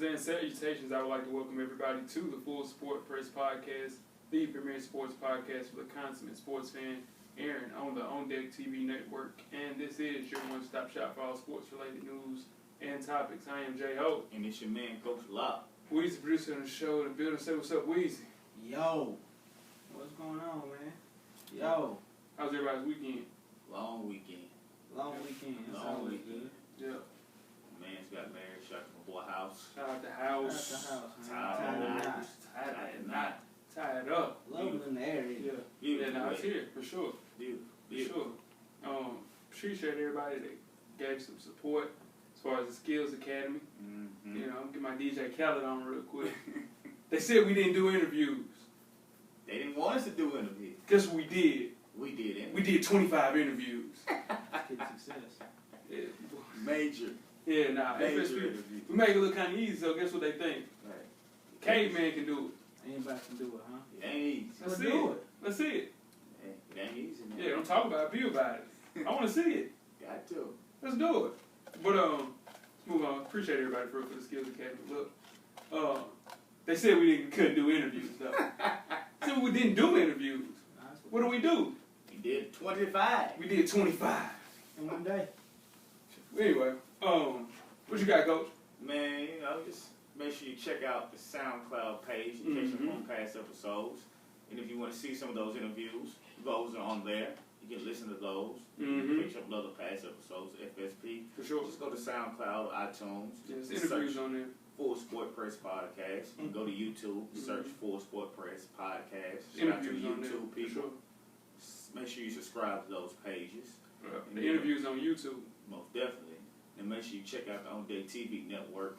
and salutations. I would like to welcome everybody to the Full Sport Press Podcast, the premier sports podcast for the consummate sports fan, Aaron, on the On Deck TV network. And this is your one-stop shop for all sports-related news and topics. I am J.O. And it's your man, Coach Locke. Weezy, producer on the show, the building. Say what's up, Weezy. Yo. What's going on, man? Yo. How's everybody's weekend? Long weekend. Long weekend. That's Long always weekend. Yeah. Man's got married. Shout out to my boy House. Shout out the house. Tied up. Love in the area. Yeah. Beautiful. Yeah, no, it's here, for sure. Beautiful. For sure. Appreciate everybody that gave some support as far as the Skills Academy. Mm-hmm. You know, I'm gonna get my DJ Khaled on real quick. They said we didn't do interviews. They didn't want us to do interviews. Guess what we did? We did it. We did 25 interviews. Good success. Yeah, Major. yeah, nah. Major FSP, interviews. we make it look kind of easy, so guess what they think? Right. Caveman can do Anybody can do it, huh? It ain't easy. it. Let's see do it. it. Let's see it. It ain't easy, man. Yeah, don't talk about it, be about it. I want to see it. Got to. Let's do it. But let's move on. Appreciate everybody for the Skills Academy. Look, they said we couldn't do interviews though. Said we didn't do interviews. What do we do? We did 25. We did 25. In one day. Anyway, what you got, Coach? Man, you know, just make sure you check out the SoundCloud page in case you're on past episodes. And if you want to see some of those interviews, those are on there. You can listen to those. You can catch up with other past episodes, FSP. For sure. Just go to SoundCloud, iTunes. There's interviews on there. Full Sport Press Podcast. You can go to YouTube, search Full Sport Press Podcast. Shout out to the Interviews on there. YouTube For people. sure. Make sure you subscribe to those pages. The interviews on YouTube. Most definitely. And make sure you check out the On Day TV network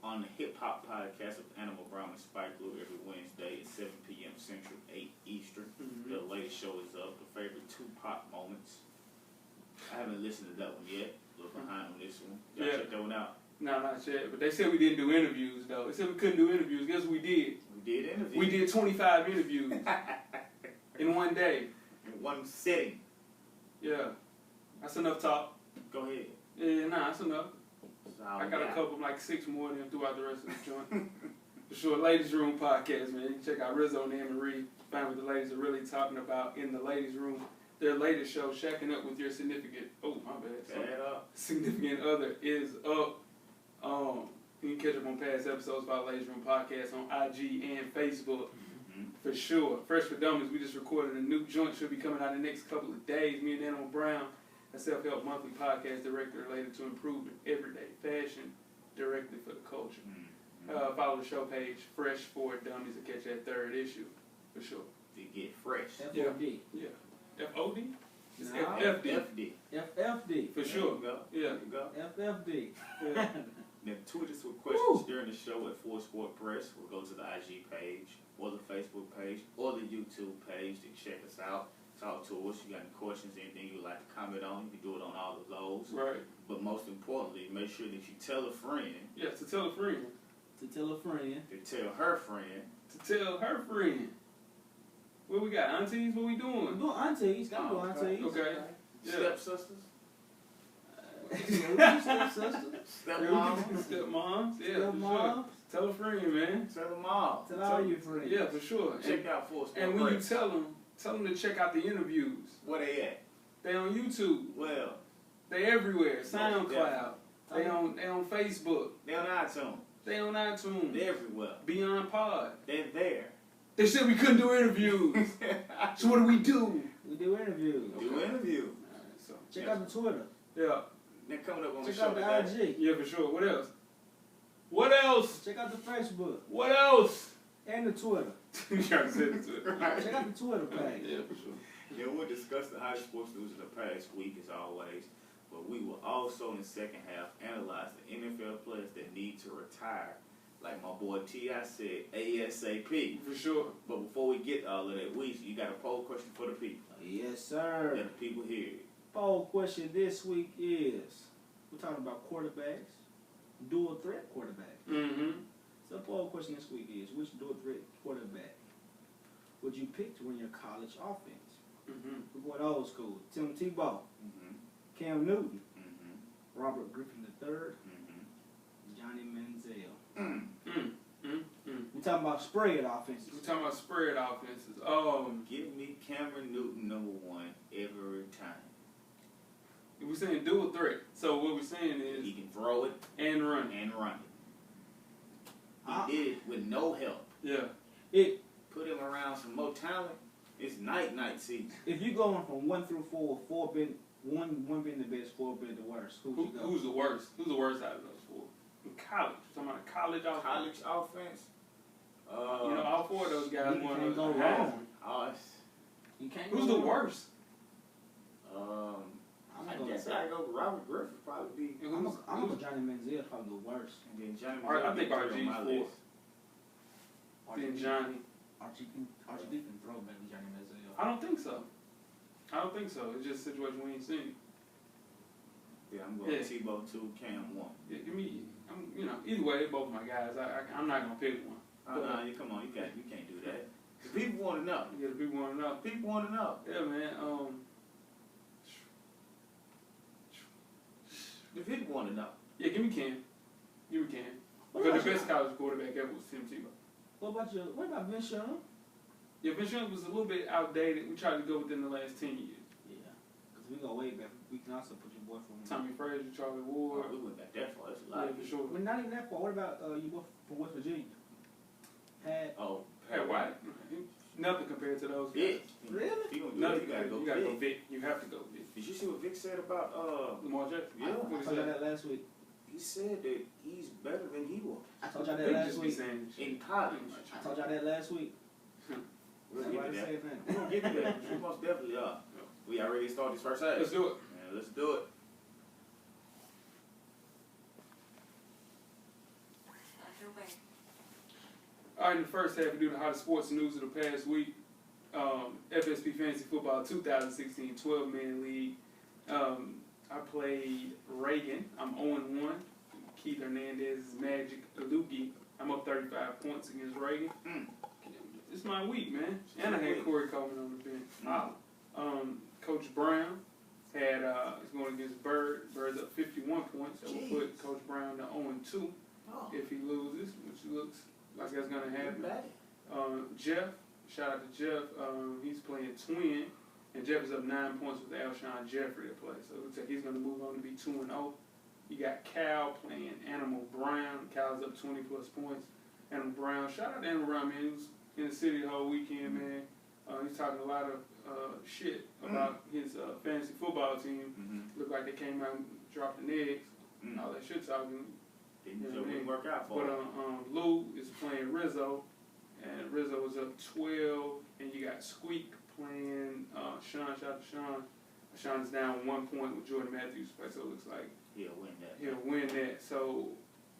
on the Hip Hop Podcast with Animal Brown and Spike Lee every Wednesday at 7 p.m. Central, 8 Eastern. The latest show is up. The favorite Tupac moments. I haven't listened to that one yet. A little behind on this one. Y'all check that one out. No, not yet. But they said we didn't do interviews, though. They said we couldn't do interviews. Guess what we did? We did interviews. We did 25 interviews in one day. In one sitting. Yeah. That's enough talk. Go ahead. Yeah, nah, that's enough. That's all I we got a couple, like 6 more of them throughout the rest of the joint. For sure, Ladies Room Podcast, man. You can check out Rizzo and Anne-Marie. Find what the ladies are really talking about in the Ladies Room. Their latest show, Shacking Up with Your Significant... Oh, my bad. Significant Other is up. You can catch up on past episodes about Ladies Room Podcast on IG and Facebook. For sure. Fresh for Dummies, we just recorded a new joint. Should be coming out in the next couple of days. Me and Animal Brown, a self-help monthly podcast director related to improving everyday fashion directly for the culture. Follow the show page, Fresh for Dummies, to catch that 3rd issue. For sure. To get fresh. FOD. Yeah. F-O-D? It's No. FFD. FFD. For sure. There you go. Yeah. There you go. FFD. Yeah. Then tweet us with questions during the show at Full Sport Press. We'll go to the IG page or the Facebook page or the YouTube page to check us out. Talk to us. You got any questions, anything you would like to comment on, you can do it on all of those. Right. But most importantly, make sure that you tell a friend. Yeah, to tell a friend. To tell a friend. To tell her friend. To tell her friend. What we got? Aunties? What we doing? I'm doing aunties. Gotta do aunties. Okay. Yeah. Stepsisters. Stepsisters. Stepmoms. Stepmoms. Yeah, for Stepmom. sure. Tell a friend, man. Tell them all. Tell all your friends. Yeah, for sure. Check out Full Sport And when you Press. tell them to check out the interviews. Where they at? They on YouTube. Well, They everywhere. SoundCloud. They definitely. on Facebook. they on iTunes. They on iTunes. They're everywhere. Beyond Pod. They're there. They said we couldn't do interviews. So what do we do? We do interviews. Do interviews. Alright, so Check out the Twitter. yeah. They're coming up on the Check show out the today. IG. Yeah, for sure. What else? What else? Check out the Facebook. What else? And the Twitter. You trying to say it to it. Check out the Twitter page. Yeah, for sure. Yeah, we'll discuss the high sports news of the past week as always, but we will also in the second half analyze the NFL players that need to retire. Like my boy T.I. said, ASAP. For sure. But before we get all of that, Weezy, you got a poll question for the people. Yes, sir. Let the people hear it. Poll question this week is, we're talking about quarterbacks, dual threat quarterbacks. Mm-hmm. So the poll question this week is, which dual threat quarterback would you pick to run your college offense? Mm-hmm. We're going old school. Tim Tebow, Mm-hmm. Cam Newton, Mm-hmm. Robert Griffin III, Mm-hmm. Johnny Manziel. We talking about spread offenses. We're talking about spread offenses. Give me Cameron Newton #1 every time. We're saying dual threat. So what we're saying is He can throw it and run. and run it. He did it with no help. Yeah. Put him around some more talent. It's night season. If you going from 1 through 4, one being the best, 4 being the worst, who's you go? Who's the worst? Who's the worst out of those 4? In college. We're talking about college offense. College offense. You know, all 4 of those guys You won can't go a wrong. You can't Who's the worst? I guess I go with Robert Griffin. Probably be. I'm gonna go Johnny Manziel, probably the worst. And then Johnny. I think Manziel RG's on my 4. list. Then Johnny. Archie can throw back to Johnny Manziel. I don't think so. It's just a situation we ain't seen. Yeah, I'm going Tebow 2, Cam 1. Yeah, give me. Either way, they're both my guys. I'm not gonna pick one. Come on, you can't do that. The people want to know. Yeah, the people want to know. People want to know. Yeah, man. The people want to know. Yeah, give me Cam. But the best college quarterback ever was Tim Tebow. What about Vince Young? Yeah, Vince Young was a little bit outdated. We tried to go within the last 10 years. Yeah, because we go way back. We can also put your boy from Tommy Frazier, Charlie Ward. We went back that far. That's a lot. Yeah, for sure. We're not even that far. What about you boy from West Virginia? Pat White. Nothing compared to those guys. Vic. Really? You Nothing. gotta go You gotta go Vic. You have to go Vic. Did you see what Vic said about Lamar Jackson? Yeah. I What he told you said? that last week. He said that he's better than he was I told y'all Vic that last just be week. saying shit. in college. I told y'all that last week. We'll That's get why to I that. say that. We're gonna get to that. We most definitely are. We already started this first half. Let's do it. Yeah, let's do it. All right, in the first half, we do the hottest sports news of the past week. FSP Fantasy Football 2016 12-man league. I played Reagan. I'm 0-1. Keith Hernandez's Magic Alugi. I'm up 35 points against Reagan. It's my week, man. And I had Corey Coleman on the bench. Coach Brown had is going against Bird. Bird's up 51 points. That will put Coach Brown to 0-2 if he loses, which looks like that's going to happen. Jeff, shout out to Jeff. He's playing Twin, and Jeff is up 9 points with Alshon Jeffrey to play. So it looks like he's going to move on to be 2-0. You got Cal playing Animal Brown. Cal's up 20 plus points. Animal Brown, shout out to Animal Brown, man. He was in the city the whole weekend, man. He's talking a lot of shit about his fantasy football team. Looked like they came out and dropped the eggs. All that shit talking. Didn't work out for him. But Lou is playing Rizzo, and Rizzo is up 12. And you got Squeak playing Sean. Shout out to Sean. Sean's down 1 point with Jordan Matthews play, so it looks like He'll win that. he'll win that. So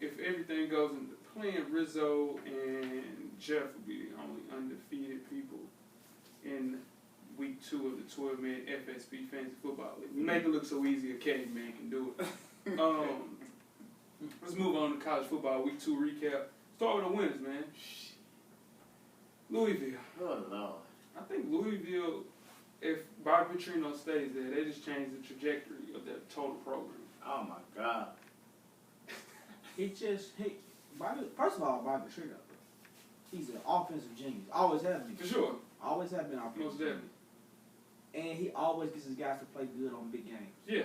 if everything goes into plan, Rizzo and Jeff will be the only undefeated people in week 2 of the 12-man FSP Fantasy Football League. We make it look so easy a caveman can do it. Let's move on to college football week 2 recap. Start with the winners, man. Louisville. Oh, Lord. I think Louisville, if Bobby Petrino stays there, they just changed the trajectory of their total program. Oh, my God. First of all, Bobby Petrino, he's an offensive genius. Always has been. For sure. Always have been offensive. Most definitely. And he always gets his guys to play good on big games. Yeah.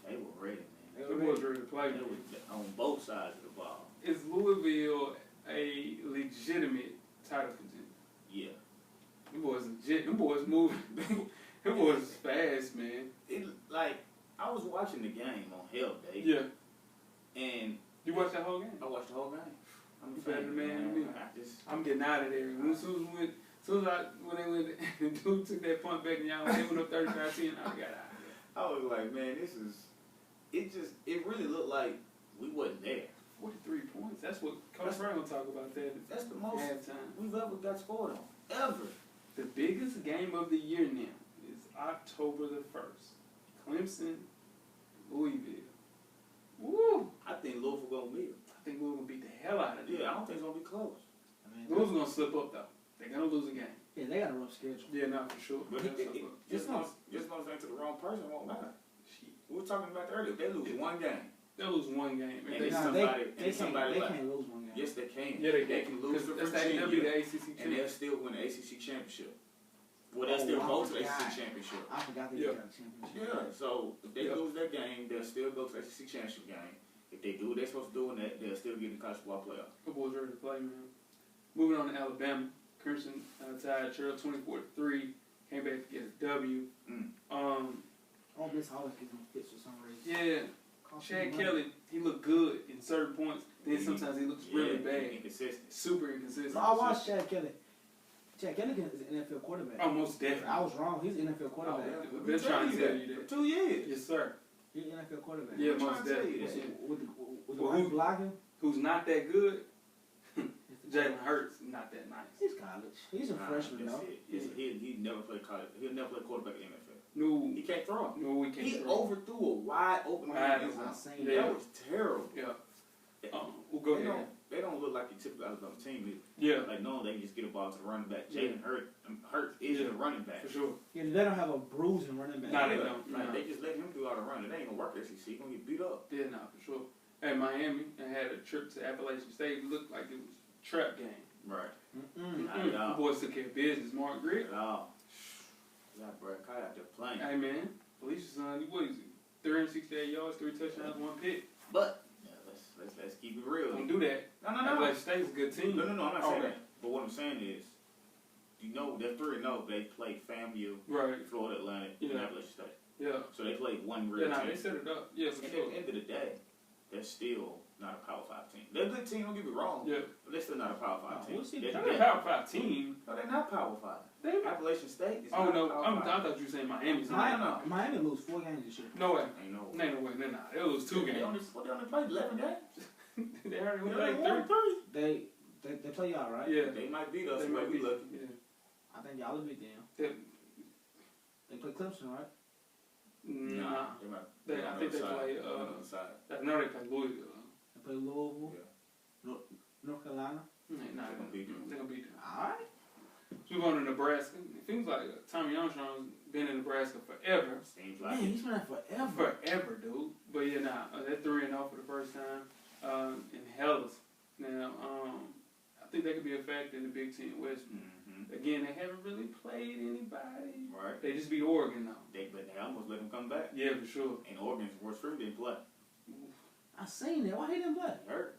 They were ready, man. They was ready to play. They were on both sides of the ball. Is Louisville a legitimate title contender? Yeah. Them boys legit. Them boys moving. Them boys is fast, man. I was watching the game on Hell Day. Yeah. And You watched that whole game? I watched the whole game. I'm You a fan, better man than me. I I'm getting out of there. When they went, the dude took that punt back and y'all they went up 35-10, I got out of there. I was like, man, it really looked like we wasn't there. 43 points. That's what Coach Brown gonna talk about that. That's the most halftime. we've ever got scored on. Ever. The biggest game of the year now is October the 1st. Clemson, Louisville. Woo! I think Louisville gonna beat them. I think Louisville gonna beat the hell out of them. Yeah, I don't think it's gonna be close. Louisville's gonna slip up though. They're gonna lose a game. Yeah, they got a rough schedule. Yeah, not for sure. But just not- losing to the wrong person won't matter. We were talking about that earlier. They lose one game. They'll lose one game. And They, it's Nah, somebody they left. can't lose one game. game. Yes, they can. Yeah, they can lose to that's Virginia, the ACC and champion. they'll still win the ACC championship. Well, they'll still go to the ACC championship. I forgot they got a championship. Yeah, so if they lose that game, they'll still go to the ACC championship game. If they do what they're supposed to do in that, they'll still get in the college football playoff. The boys ready to play, man. Moving on to Alabama. Crimson tied Trail 24-3. Came back to get a W. Oh, Miss always gets them fits for some reason. Yeah. Chad Kelly, he looked good in certain points. Then sometimes he looks really bad. Inconsistent. Super inconsistent. No, I watched Chad Kelly. Chad Kelly is an NFL quarterback. Oh, most definitely. I was wrong. He's an NFL quarterback. We've been trying to tell you that. For 2 years. Yes, sir. He's an NFL quarterback. Yeah, I'm most trying to tell you definitely. that. With the right blocking. Who's not that good? Jalen Hurts, not that nice. He's college. He's a freshman, though. He never played college. He'll never play quarterback in the NFL. No. He can't throw. No, he can't He throw. overthrew a wide open man. That was terrible. Yeah. We'll go ahead. They don't look like a typical Alabama team either. Yeah. Like, no, they just get a ball to the running back. Jalen Hurts is the running back. For sure. Yeah, they don't have a bruising running back. Nah, they don't. Like, they just let him do all the running. It ain't gonna work at SEC. He's gonna get beat up. Yeah, nah, for sure. At Miami, I had a trip to Appalachian State. It looked like it was a trap game. Right. The boys took care of business. Mark Grit. At all. That Brad Kyle out there playing. Hey, man. Felicia's son, what is it? 368 yards, 3 touchdowns, 1 pick. But let's keep it real. Don't do that. No. Appalachian State's a good team. No, I'm not saying that. But what I'm saying is, you know, they're 3-0. They played FAMU, Right. Florida Atlantic, and Appalachian State. Yeah. So they played one real team. They set it up. Yeah, for And sure. at the end of the day, they're still not a Power 5 team. They're a good team, don't get me wrong. Yeah. But they're still not a Power 5 team. we'll see. They're a Power 5 team. No, they're not Power 5. They're Appalachian State is Oh, not no. Power I 5. thought you were saying Miami's. Miami lose 4 games this year. No way. Ain't no Ain't no way. They're not. They'll lose 2 They games. only played 11 games. They already They played won 3. 3. They play y'all, right? Yeah. They might beat us, They but might we be lucky. Yeah. I think y'all will beat them. They- They play Clemson, right? Nah. They might. I think they play. on the side. I know they play Louisville. They play Louisville, Yeah. North Carolina. Nah, They're gonna beat them. They're gonna beat them. All right. So we go to Nebraska. It seems like Tommy Armstrong's been in Nebraska forever. Seems like Man, it. he's been there forever. Forever, dude. But yeah, they're 3-0 for the first time in Hellas. Now, I think they could be a factor in the Big Ten West. Mm-hmm. Again, they haven't really played anybody. Right. They just beat Oregon, though. But they almost let them come back. Yeah, for sure. And Oregon's worst stream didn't play. I seen that. Why he didn't play? Hurt.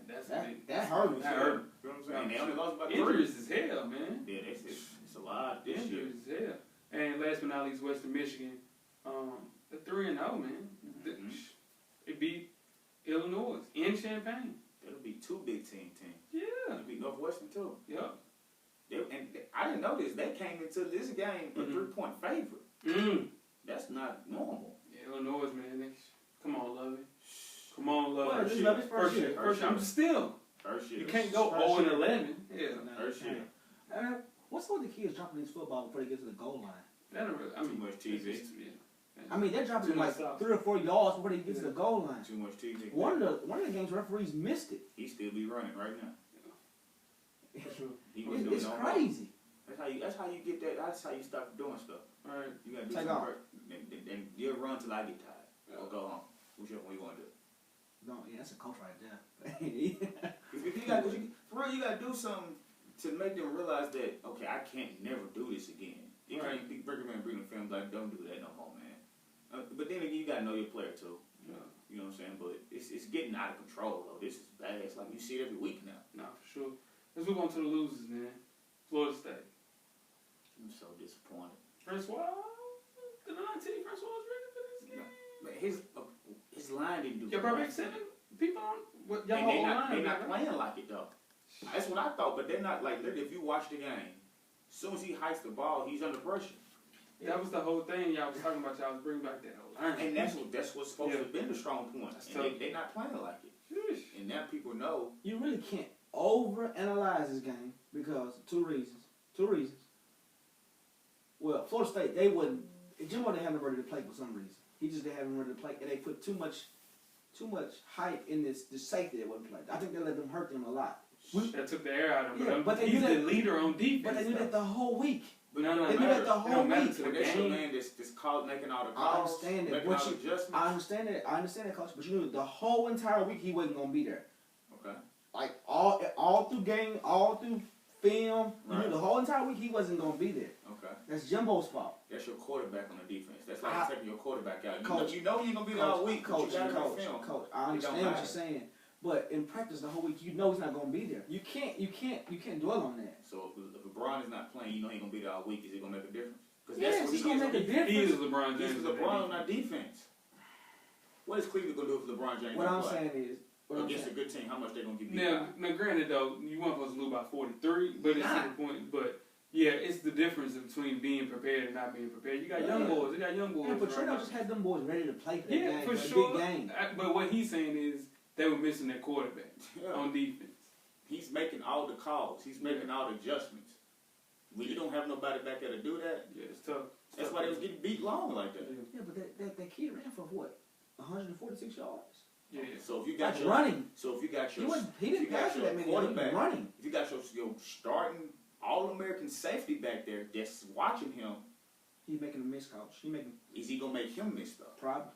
That's That big. that hurt. That hurt. You know what I'm saying? And they only lost by 3. Injuries as hell, man. Yeah, it's a lot this year. Injuries as hell. And last but not least, Western Michigan. They're 3-0, man. Mm-hmm. They beat Illinois in Champaign. That'll be 2 Big Ten teams. Yeah. It'll be Northwestern too. Yep. I didn't know this. They came into this game a 3-point favorite. Mm. That's not normal. Yeah, Illinois, man. Come on, Lovey. Come on, Lovey. Well, this is Lovey's first year. First year. I'm still. First year. You can't go First 0-11. Yeah. First year. What's up with the kids dropping this football before they get to the goal line? That don't really, I Too mean, much it's TV. just- yeah. I mean, they're dropping Too it like much stuff. 3 or 4 yards before they get to the goal line. Too much TV. One of the games referees missed it. He still be running right now. For sure. He was doing It's no more. crazy. That's how you get that. That's how you stop doing stuff. All right. You gotta do Take something. off. And you'll run till I get tired. Or go home. Whichever one you want to do. No, yeah, that's a coach right there. If you got, for real, you gotta do something to make them realize that, okay, I can't never do this again. You Right. can't be recommend bringing films like, don't do that no more, man. But then again, you gotta know your player too. Yeah. You know what I'm saying? But it's getting out of control though. This is bad. It's like you see it every week now. Nah, for sure. Let's move on to the losers, man. Florida State. I'm so disappointed. Francois, the 19 Francois was ready for this game. But his line didn't do. Yeah, bro, make 7 people on what y'all And whole they line. not playing like it though. That's what I thought. But they're not like literally. If you watch the game, as soon as he hikes the ball, he's under pressure. That was the whole thing y'all was talking about. Y'all was bringing back that whole line. And that's what's supposed to have been the strong point. That's And tough. they're not playing like it. Sheesh. And now people know. You really can't overanalyze this game because 2 reasons. 2 reasons. Well, Florida State, they wouldn't. Jimbo didn't have him ready to play for some reason. He just didn't have him ready to play, and they put too much hype in this safety that wouldn't play. I think they let them hurt them a lot. That took the air out of him. Yeah, but they he's do the that- leader on defense. But they did that the whole week. But No, They do that the it whole don't matter week. to the But that's your game. man that's called making all the I calls. understand that. Making What all you- the adjustments. I understand that, coach. But you knew the whole entire week he wasn't gonna be there. Okay. Like all through game, all through film, Right. the whole entire week he wasn't gonna be there. Okay. That's Jimbo's fault. That's your quarterback on the defense. That's like taking your quarterback out. Coach, You know he ain't gonna be there all week. Coach, You got it on film. Coach. I understand what you're saying, but in practice the whole week, you know he's not gonna be there. You can't dwell on that. So if LeBron is not playing, you know he ain't gonna be there all week. Is it gonna make a difference? Because Yes, that's what it's he gonna is. make a difference. He is LeBron This James. is LeBron on our defense. What is Cleveland gonna do if LeBron James? What I'm saying is, against a good team, how much they gonna give you? Now, granted though, you weren't supposed to lose by 43, but it's to the point. But yeah, it's the difference between being prepared and not being prepared. You got young boys. You got young boys. Yeah, but Trino just had them boys ready to play for that game. For a sure. Big game. But what he's saying is they were missing their quarterback on defense. He's making all the calls. He's making all the adjustments. When you don't have nobody back there to do that, Yeah, it's tough. that's why they was getting beat long like that. Yeah, but that kid ran for what? 146 yards. Yeah. So if you got your running, so if you got your he didn't pass for that many. quarterback, Running. if you got your starting All-American safety back there that's watching him, He's making a miss, coach. is he gonna make him miss stuff? Probably.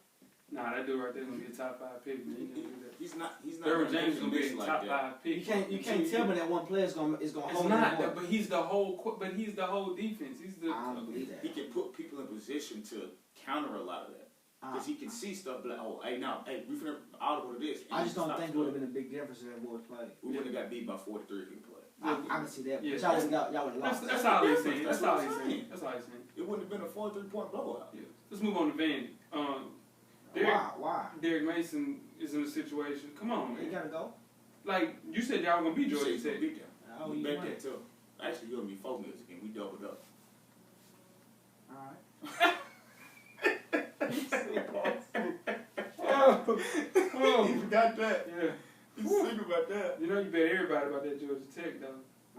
Nah, that dude right there is gonna be a top 5 pick, man. He can't do that. He's not. Derwin James is gonna be miss a like top that. 5 pick. You can't tell me that one player is gonna It's hold not, him. but he's the whole. But he's the whole defense. He's the. I don't believe that. He can put people in position to counter a lot of that. Because he can see stuff like, oh, hey, we finna audible to this. I just don't think it would have been a big difference if that boy played. We wouldn't have got beat by 43 if he played. I can see that. Yeah. But y'all would have lost. That's all he's saying. That's That's all what he's I'm saying. saying. That's all he's saying. It wouldn't have been a 43-point blowout. Yeah. Let's move on to Vandy. Why? Derek Mason is in a situation. Come on, He man. gotta go. Like you said, y'all gonna beat You Georgia said you Tech. beat them. Oh, We you bet won. that too. Actually, you owe me 4 meals again. We doubled up. All Oh, You forgot that. yeah. You think about that. You know you bet everybody about that Georgia Tech, though.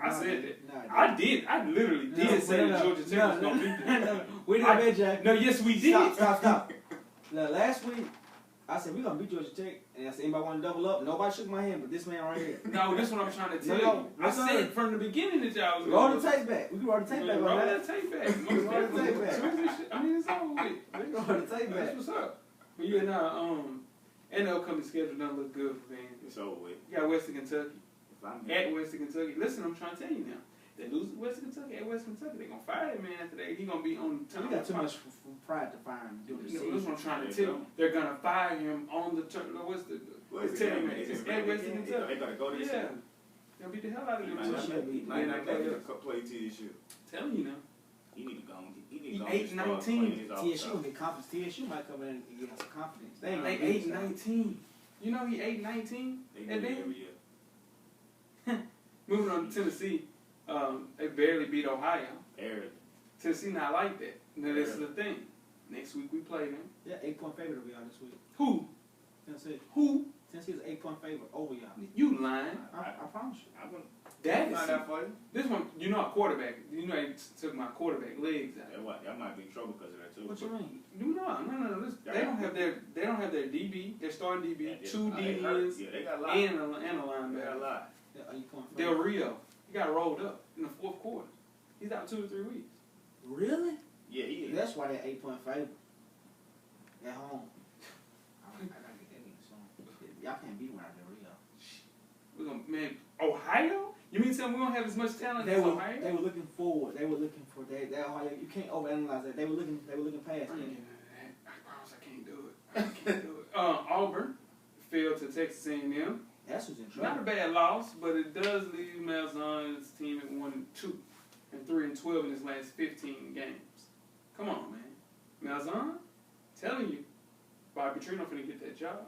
I No, said that. no, I did. I literally did say that Georgia Tech was gonna beat them. We didn't bet, Jack. No, yes, we did. Stop. Now, last week, I said we're gonna beat Georgia Tech, and I said anybody want to double up? Nobody shook my hand, but this man right here. No, this is what I'm trying to tell No, you. I listen. said from the beginning that y'all was Roll gonna the tape back. We can roll the tape back roll on that. that tape back. Roll the tape back. I mean, it's over with. We can roll the tape That's back. what's up. But yeah, now, and the upcoming schedule doesn't look good for Vandy. It's over with. You got Western Kentucky. If I'm At Western Kentucky. Listen, I'm trying to tell you now. They lose to Western Kentucky at Western Kentucky. They're going to fire that man after that. He's going to be on We got too much pride to fire him during the That's season. what I'm trying to tell you. They're going to fire him on the turn. What's the team? It's at Western Kentucky. They gotta go this Yeah. year. They'll beat the hell out of He them. might not should be. make- he might not make it a play TSU. Telling you now. He need to go. He need He to go. 8-19. TSU will get confidence. TSU might come in and get some confidence. They ain't They gonna beat us. 8-19. You know he 8-19? They And do it then every year. moving on to Tennessee, they barely beat Ohio. Barely. Tennessee not like that. Now this is the thing. Next week we play them. Yeah, 8-point favorite will be on this week. Who? Tennessee. Who? Tennessee is an 8-point favorite over y'all. You lying? I promise you. I'm gonna That find is out for you. this one. You know a quarterback. You know they took my quarterback legs out. That might be trouble because of that too. What you mean? No. Listen, they don't have their DB. Their starting DB, Yeah, 2 they hurt. DBs, Yeah, they got a lot. and a They got a linebacker. lot. Yeah, 8-point Del favorite. Rio. He got rolled up in the fourth quarter. He's out 2 to 3 weeks. Really? Yeah, he is. That's why they're 8-point favorite. At home. I gotta get that in soon. Y'all can't beat them without Del Rio. We're gonna man Ohio. You mean tell me we don't have as much talent They as were Ohio? looking forward. They were looking for that Ohio. You can't overanalyze that. They were looking past I that. promise I can't do it. I can't do it. Auburn failed to Texas A&M. That's who's in Not a trouble. bad loss, but it does leave Malzahn's team at 1-2 and 3-12 in his last 15 games. Come on, man. Malzahn, telling you, Bobby Petrino finna get that job.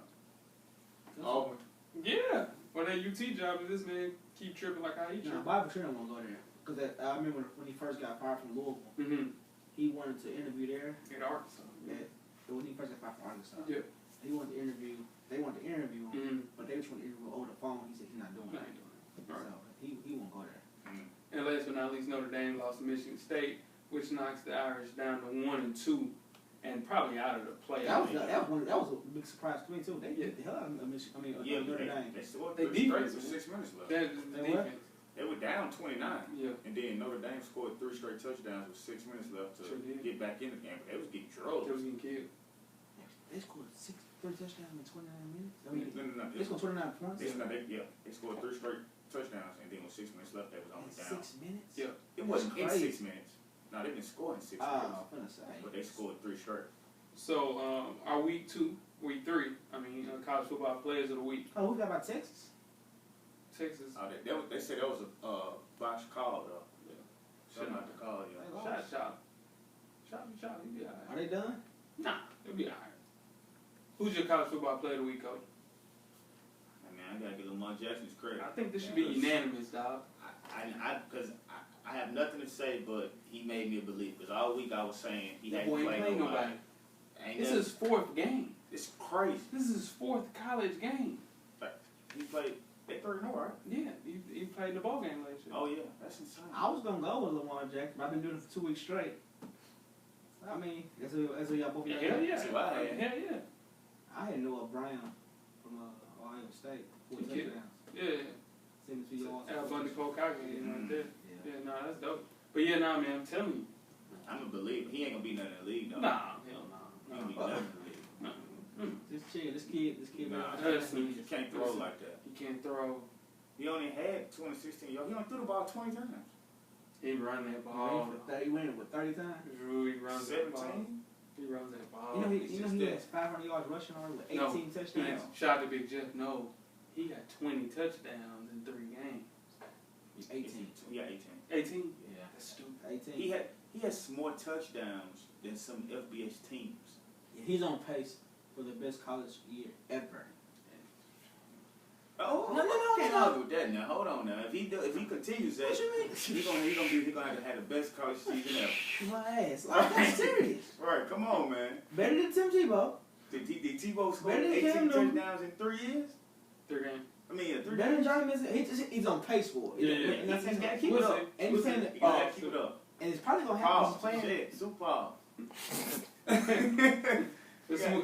Auburn. Yeah. Well, that UT job is this man keep tripping like how he No, tripping. Bobby Petrino won't go there. Because I remember when he first got fired from Louisville, Mm-hmm. he wanted to interview there. At Arkansas. When he first got fired from Arkansas, Yeah. he wanted to interview. They wanted to interview him, Mm-hmm. but they just wanted to interview over the phone. He said he's not doing I it. ain't doing it. All right. So he won't go there. And last but not least, Notre Dame lost to Michigan State, which knocks the Irish down to 1-2, and probably out of the playoff. That was a big surprise to me too. They beat the hell out of Michigan. Yeah, Notre Dame. they scored They 3 straight defense, with man. 6 minutes left. That is the They what? defense. They were down 29. Yeah. And then Notre Dame scored 3 straight touchdowns with 6 minutes left to Sure did. get back in the game. But they was getting They drilled. was getting killed. They scored 6. 3 touchdowns in 29 minutes? I mean, No. they scored 29 points. They scored 3 straight touchdowns, and then with 6 minutes left, they was only down. 6 minutes? Yeah. It wasn't in crazy. 6 minutes. No, they didn't score in 6 Oh, minutes. I'm gonna say. But they scored 3 straight. So, our week 2, week 3, college football players of the week. Oh, we got about Texas. Texas. They said that was a box call, though. Yeah. Something like the call, yeah. Shot. You'll be alright. Are they done? Nah, it'll be alright. Who's your college football player of the week, Coach? I gotta give Lamar Jackson his credit. I think this should be unanimous, dog. Because I have nothing to say, but he made me a believer. Because all week I was saying he That hadn't boy ain't played playing nobody. nobody. This is his 4th game. It's crazy. This is his 4th college game. He played. They 3-0, right? Yeah, he played the ball game last year. Oh yeah, that's insane. I was gonna go with Lamar Jackson, but I've been doing it for 2 weeks straight. I mean, that's what y'all both got. Hell yeah. That's what I had. Hell yeah. I had Noah Brown from Ohio State, 4 You kidding? touchdowns. Yeah. 72 yards. Al Bundy Cole Coggins right there. Yeah. Yeah, nah, that's dope. But yeah, nah, man, I'm telling you. I'm a believer. He ain't gonna be nothing in the league, though. Nah, hell He ain't gonna be nah. nothing in the league. This kid, Nah, Listen, he can't throw like that. He can't throw. He only had 216 yards. He only threw the ball 20 times. He run that ball. He ran it with 30 times. Drew, he runs that ball. 17? He runs that ball. You know it's he just has 500 yards rushing already with 18 touchdowns. Shout out to Big Jeff. No, he got 20 touchdowns in 3 games. 18. Yeah, 18. 18? Yeah. That's stupid. 18. He has more touchdowns than some FBS teams. Yeah, he's on pace for the best college year ever. Oh, No. I can't argue with that now. Hold on now. If he continues that, What you mean? he's gonna have the best college season ever. My ass. Like, I'm serious. Right, come on, man. Better than Tim Tebow. Did Tebow score Better than 18 Cam Newton. touchdowns in 3 years? 3 games. I mean, 3 Better than games. Johnny Manziel. He's on pace for it. Yeah. And that's He's gotta and keep it up. And he's playing He gotta keep it up. and it's probably gonna happen. He's playing. Shit, Super Bowl. Let's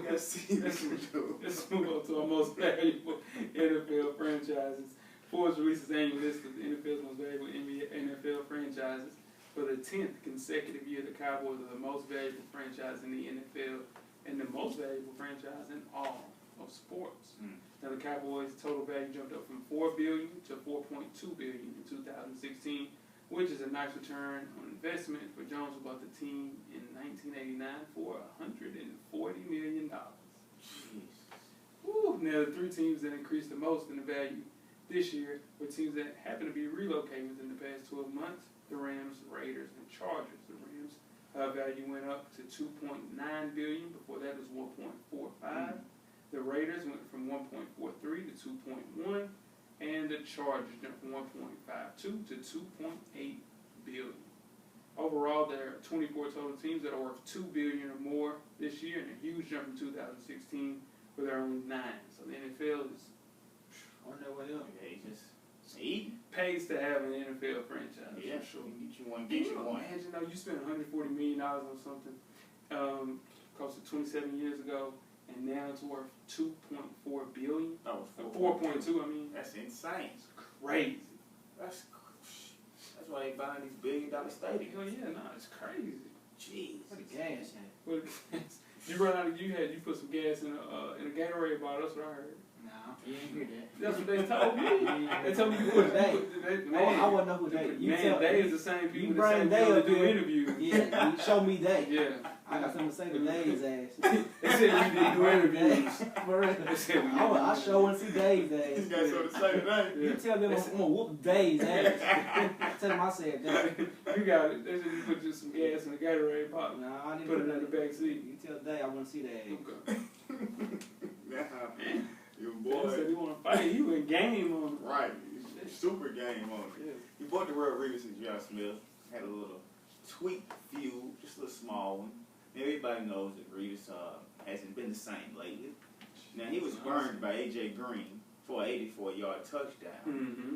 move on to our most valuable NFL franchises. Forbes releases annual list of the NFL's most valuable NFL franchises. For the 10th consecutive year, the Cowboys are the most valuable franchise in the NFL and the most valuable franchise in all of sports. Now, the Cowboys' total value jumped up from $4 billion to $4.2 billion in 2016, which is a nice return on investment for Jones, who bought the team in 1989 for $140 million. Woo. Now, the 3 teams that increased the most in the value this year were teams that happen to be relocating within the past 12 months: the Rams, Raiders, and Chargers. The Rams value went up to $2.9 billion. Before that it was $1.45. The Raiders went from $1.43 to $2.1, and the Chargers jumped from $1.52 to $2.8 billion. Overall, there are 24 total teams that are worth $2 billion or more this year, and a huge jump from 2016, where there are only 9. So the NFL is On their way up. Yeah, he just eating. pays to have an NFL franchise. Yeah, for sure. Get you one, Can get you you one. imagine though, you spent $140 million on something, costed 27 years ago, and now it's worth $2.4 billion. That was 4.2. I mean, that's insane. it's crazy. That's why they buying these billion-dollar stadiums. Hell yeah, nah, it's crazy. Jeez. What a gas tank. What you run out of you put some gas in a Gatorade bottle. That's what I heard. Nah, you ain't hear that. That's what they told me. They told me you Who put they? man. I wouldn't know who they. You Man, tell they is the same people you that bring say they we up do here. interviews. Yeah, you show me they. Yeah. I got something to say to Dave's ass. They said we did do interviews. For real. They said we did. I sure want to see Dave's ass. He's got something to say today. You tell them I'm gonna whoop Dave's ass. Tell them I said that. You got it. They said you put just some gas in a Gatorade bottle. Nah, I didn't Put it in the back seat. You tell Dave I want to see that ass. Yeah. Your Boy said boy. he want to fight. He went game on it. Right. Super game on it. Yeah. You bought the World Reeves and John Smith. Had a little tweet feud, just a little small one. Everybody knows that Reeves hasn't been the same lately. Now, he was burned by A.J. Green for an 84-yard touchdown. Mm-hmm.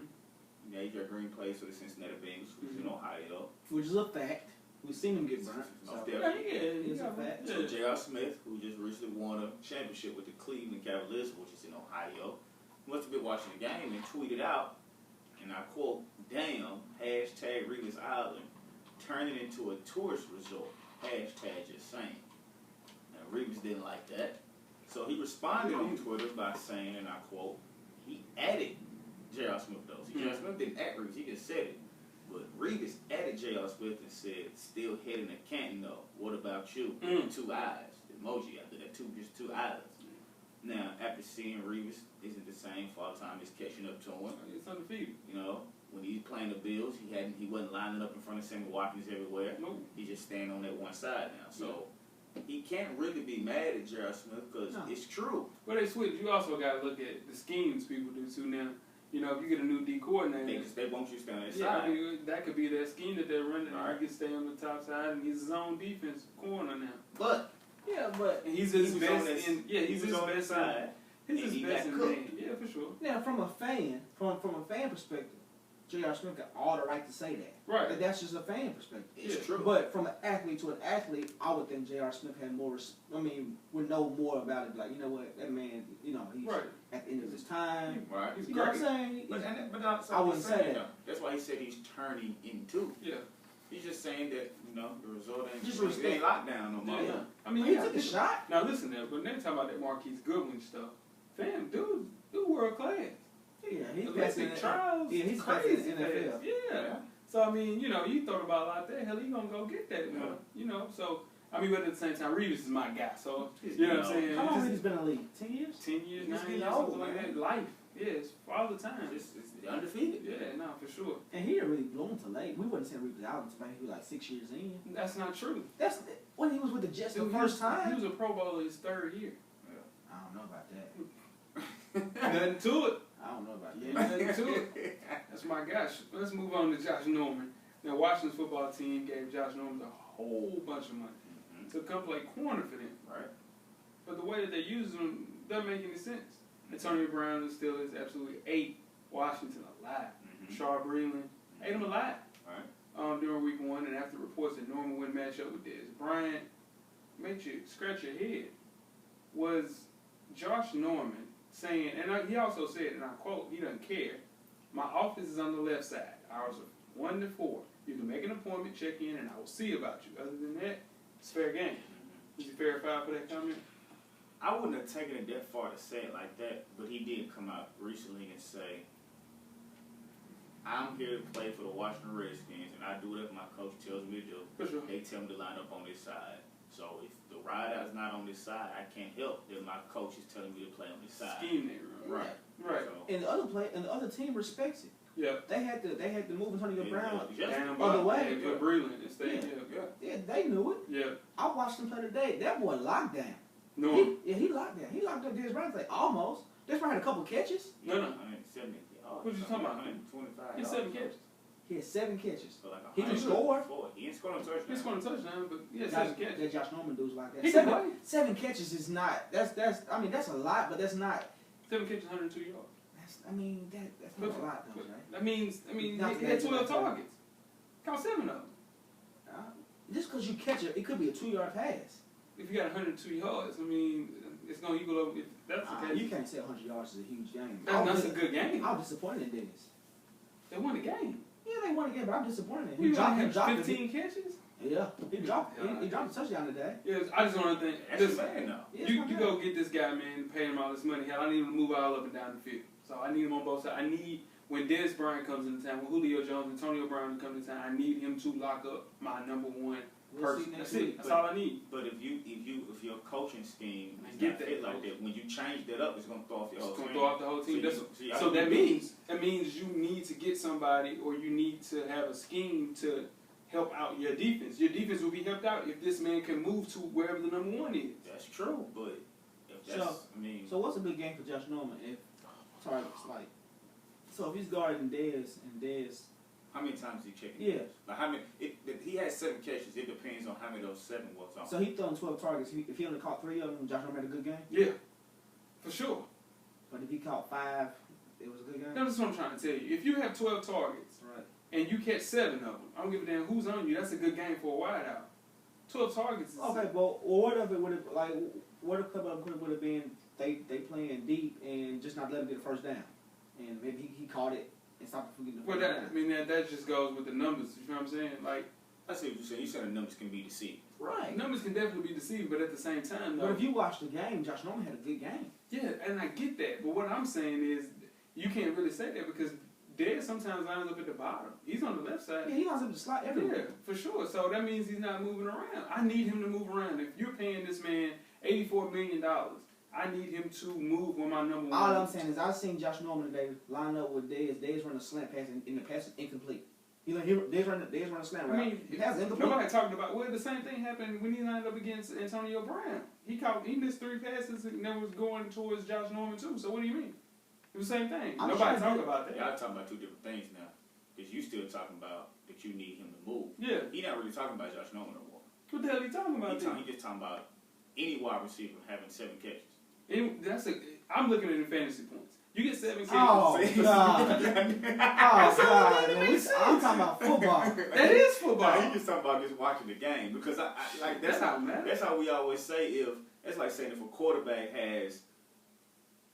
You know, A.J. Green plays for the Cincinnati Bengals, which is in Ohio. Which is a fact. We've seen him get burnt. No So. doubt. It's a fact. So J.R. Smith, who just recently won a championship with the Cleveland Cavaliers, which is in Ohio, must have been watching the game and tweeted out, and I quote, "Damn, hashtag Reeves Island, turn it into a tourist resort, hashtag just saying." Now, Reeves didn't like that, So he responded on Twitter by saying, and I quote, he added J.R. Smith though. See, J.R. Smith didn't add Reeves, he just said it. But Reeves added J.R. Smith and said, still heading to Canton though. What about you? 2 eyes. The emoji after that, just 2 eyes. Now, after seeing Reeves isn't the same for all the time, it's catching up to him. It's undefeated. You know, when he's playing the Bills, he wasn't lining up in front of Sammy Watkins everywhere. Nope. He just staying on that one side now. So he can't really be mad at J.R. Smith because it's true. But they switch. You also got to look at the schemes people do too now. You know, if you get a new D coordinator, They want you to stay on that yeah, side. I mean, that could be their scheme that they're running. Right. He can stay on the top side, and he's his own defense corner now. But And he's his he was best on that, in. Yeah, he's he was his on that best side. He's and his he best got in cooked. game. Yeah, for sure. Now, from a fan perspective, J.R. Smith got all the right to say that. Right. But that's just a fan perspective. It's true. But from an athlete to an athlete, I would think J.R. Smith had more. Would know more about it. Like, you know what, that man, you know, he's Right. at the end of his time. Right. He's You know what I'm great. saying? But that's I wouldn't say that. though. That's why he said he's turning into. Yeah. He's just saying that, you know, the result ain't Just it respect. ain't lockdown no more. Yeah. I mean, He yeah. took a shot. Now listen, there, but they talking about that Marquise Goodwin stuff. Fam, dude world class. Yeah, he's Olympic passing trials. Yeah, he's crazy passing the NFL. fast. Yeah. So I mean, you know, you thought about a lot there. Hell, he gonna go get that. Yeah. You know, so I mean, but at the same time, Reeves is my guy. So He's you know what I'm getting saying? How long Just has he been in the league? 10 years? 10 years, 9 He's years, getting something old, like man. that. Life. Yeah, it's for all the time. It's undefeated. Yeah, no, for sure. And he didn't really bloom to late. We wouldn't send Reeves out until he was like 6 years in. That's not true. That's when he was with the Jets the Dude, first He time. was a Pro Bowler his 3rd year. I don't know about that. Nothing to it. I don't know about Yeah, that. nothing to it. That's my gosh. Let's move on to Josh Norman. Now, Washington's football team gave Josh Norman a whole bunch of money to come play corner for them. Right. But the way that they use him doesn't make any sense. Antonio Brown is still absolutely ate Washington alive. Shaw Breeland ate him alive. Right. During week 1, and after reports that Norman wouldn't match up with Dez Bryant, makes you scratch your head. Was Josh Norman saying, and he also said, and I quote, he doesn't care, my office is on the left side. Hours of 1 to 4. You can make an appointment, check in, and I will see about you. Other than that, it's fair game. Was you verified for that comment? I wouldn't have taken it that far to say it like that, but he did come out recently and say, I'm here to play for the Washington Redskins, and I do whatever my coach tells me to do. For sure. They tell me to line up on this side. So if the rideout's not on this side, I can't help that my coach is telling me to play on this side. Scheme there, right? Right. So, And the other team respects it. Yeah. They had to move Antonio Brown. Down by the way. for Breeland instead. Yeah. Yeah. Yeah, they knew it. Yeah. I watched him play today. That boy locked down. No. He locked down. He locked up Dez Bryant like almost. Dez Bryant had a couple catches. No. 170 yards. What you talking about? 125 He's yards. 7 catches. He had 7 catches. So like He can 100. score. He ain't scored on touchdown. He's scoring a touchdown, but yeah, Josh, 7 catches. that Josh Norman dudes like that. He can play. 7 catches is not. That's a lot, but that's not. 7 catches, 102 yards. That's not a lot though, right? That means, he Not had to 12 mention targets. Count 7 of them. Just because you catch it could be a 2-yard pass. If you got 102 yards, it's going to equal over. If that's the case. You can't say 100 yards is a huge game. That's a good game. I was disappointed in Dennis. They won the game. Yeah, they won the game, but I'm disappointed. He dropped 15 catches? Yeah, he dropped a touchdown today. Yeah, I just want to think. That's bad now. Yeah, You go get this guy, man, pay him all this money. Hell, I need him to move all up and down the field. So I need him on both sides. I need, when Dez Bryant comes into town, when Julio Jones, Antonio Brown come to town, I need him to lock up my number 1 person. That's it. That's all I need. But if your coaching scheme is Get not that fit like coach. that, when you change that up, it's gonna throw off your whole It's going team. to throw off the whole team. So that means you need to get somebody, or you need to have a scheme to help out your defense. Your defense will be helped out if this man can move to wherever the number 1 is. That's true, but if that's, So what's a big game for Josh Norman if targets like? So if he's guarding Dez and Dez. how many times he checking? Yeah. Like how many? He had 7 catches. It depends on how many of those 7 was on. So he throwing 12 targets. If he only caught 3 of them, Josh Norman had a good game. Yeah, for sure. But if he caught 5, it was a good game. That's what I'm trying to tell you. If you have 12 targets, Right. and you catch 7 of them, I don't give a damn who's on you. That's a good game for a wideout. 12 targets is... Okay, but what if it would have what if it would have been they playing deep and just not letting him get the first down, and maybe he caught it and stopped him from getting the Well, first down. that just goes with the numbers. You know what I'm saying? Like, I see what you're saying. You're saying the numbers can be deceiving. Right. Numbers can definitely be deceiving, but at the same time, though. But if you watch the game, Josh Norman had a good game. Yeah, and I get that. But what I'm saying is, you can't really say that because Dez sometimes lines up at the bottom. He's on the left side. Yeah, he lines up the slot everywhere. Yeah, for sure. So that means he's not moving around. I need him to move around. If you're paying this man $84 million, I need him to move when my number one. All I'm saying is I've seen Josh Norman today line up with Dez. Dez running a slant pass and the pass is incomplete. Dez running a slant route. I mean, the pass is incomplete. nobody talking about. Well, the same thing happened when he lined up against Antonio Brown. He missed 3 passes and that was going towards Josh Norman too. So what do you mean? It was the same thing. I'm Nobody sure talk about that. Y'all talking about two different things now. Because you still talking about that you need him to move. Yeah. He not really talking about Josh Norman no more. What the hell he talking about? He just talking about any wide receiver having 7 catches. I'm looking at the fantasy points. You get 7 catches. Oh, God. Oh, God. Man. I'm talking about football. That is football. He just talking about just watching the game. Because that's how we always say it's like saying if a quarterback has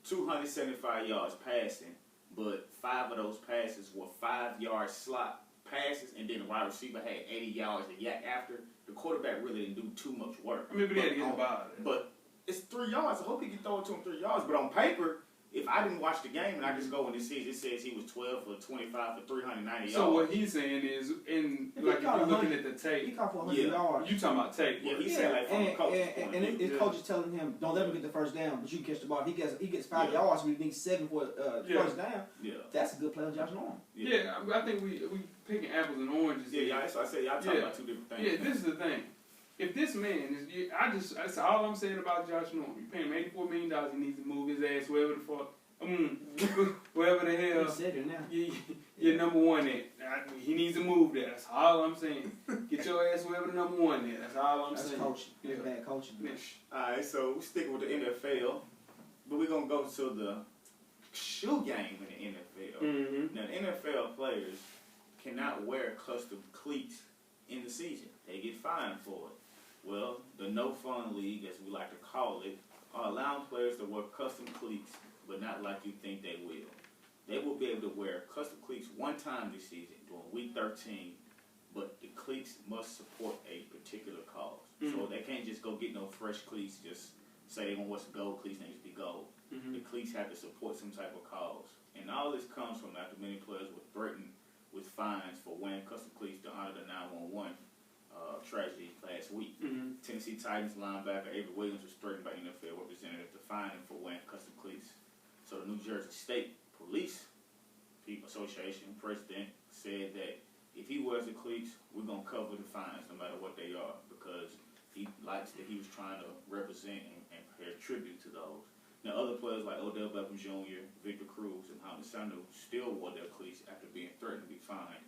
275 yards passing, but 5 of those passes were 5-yard slot passes, and then the wide receiver had 80 yards a yak after, the quarterback really didn't do too much work. I mean, but he had to get the ball. But it's 3 yards. I hope he can throw it to him 3 yards. But on paper, if I didn't watch the game and I just go in this season, it says he was 12 for 25 for 390 yards. So what he's saying is, if you're looking at the tape, he caught for 100 yards. You talking about tape? Yeah, he's saying like from the coach's point of view. His coach is telling him, "Don't let him get the first down, but you can catch the ball." He gets 5 yards, but he needs 7 for first down. Yeah, that's a good play on Josh Norman. Yeah, I think we picking apples and oranges. Yeah, that's what I said. Y'all talking about two different things. Yeah, this is the thing. If this man is, that's all I'm saying about Josh Norman. You pay him $84 million, he needs to move his ass wherever the fuck, wherever the hell. He said it now. You're number one at. He needs to move there. That's all I'm saying. Get your ass wherever the number one is. That's all I'm saying. That's coaching. That's bad coaching. Alright, so we're sticking with the NFL, but we're going to go to the shoe game in the NFL. Mm-hmm. Now, the NFL players cannot wear custom cleats in the season. They get fined for it. Well, the No Fun League, as we like to call it, are allowing players to wear custom cleats, but not like you think they will. They will be able to wear custom cleats one time this season, during week 13, but the cleats must support a particular cause. Mm-hmm. So they can't just go get no fresh cleats, just say they want what's gold cleats, and they just be gold. Mm-hmm. The cleats have to support some type of cause. And all this comes from after many players were threatened with fines for wearing custom cleats to honor the 911 tragedy last week. Mm-hmm. Tennessee Titans linebacker Avery Williams was threatened by NFL representatives to fine him for wearing custom cleats. So the New Jersey State Police Association president said that if he wears the cleats, we're going to cover the fines no matter what they are, because he likes that he was trying to represent and pay tribute to those. Now other players like Odell Beckham Jr., Victor Cruz, and Mohamed Sanu still wore their cleats after being threatened to be fined.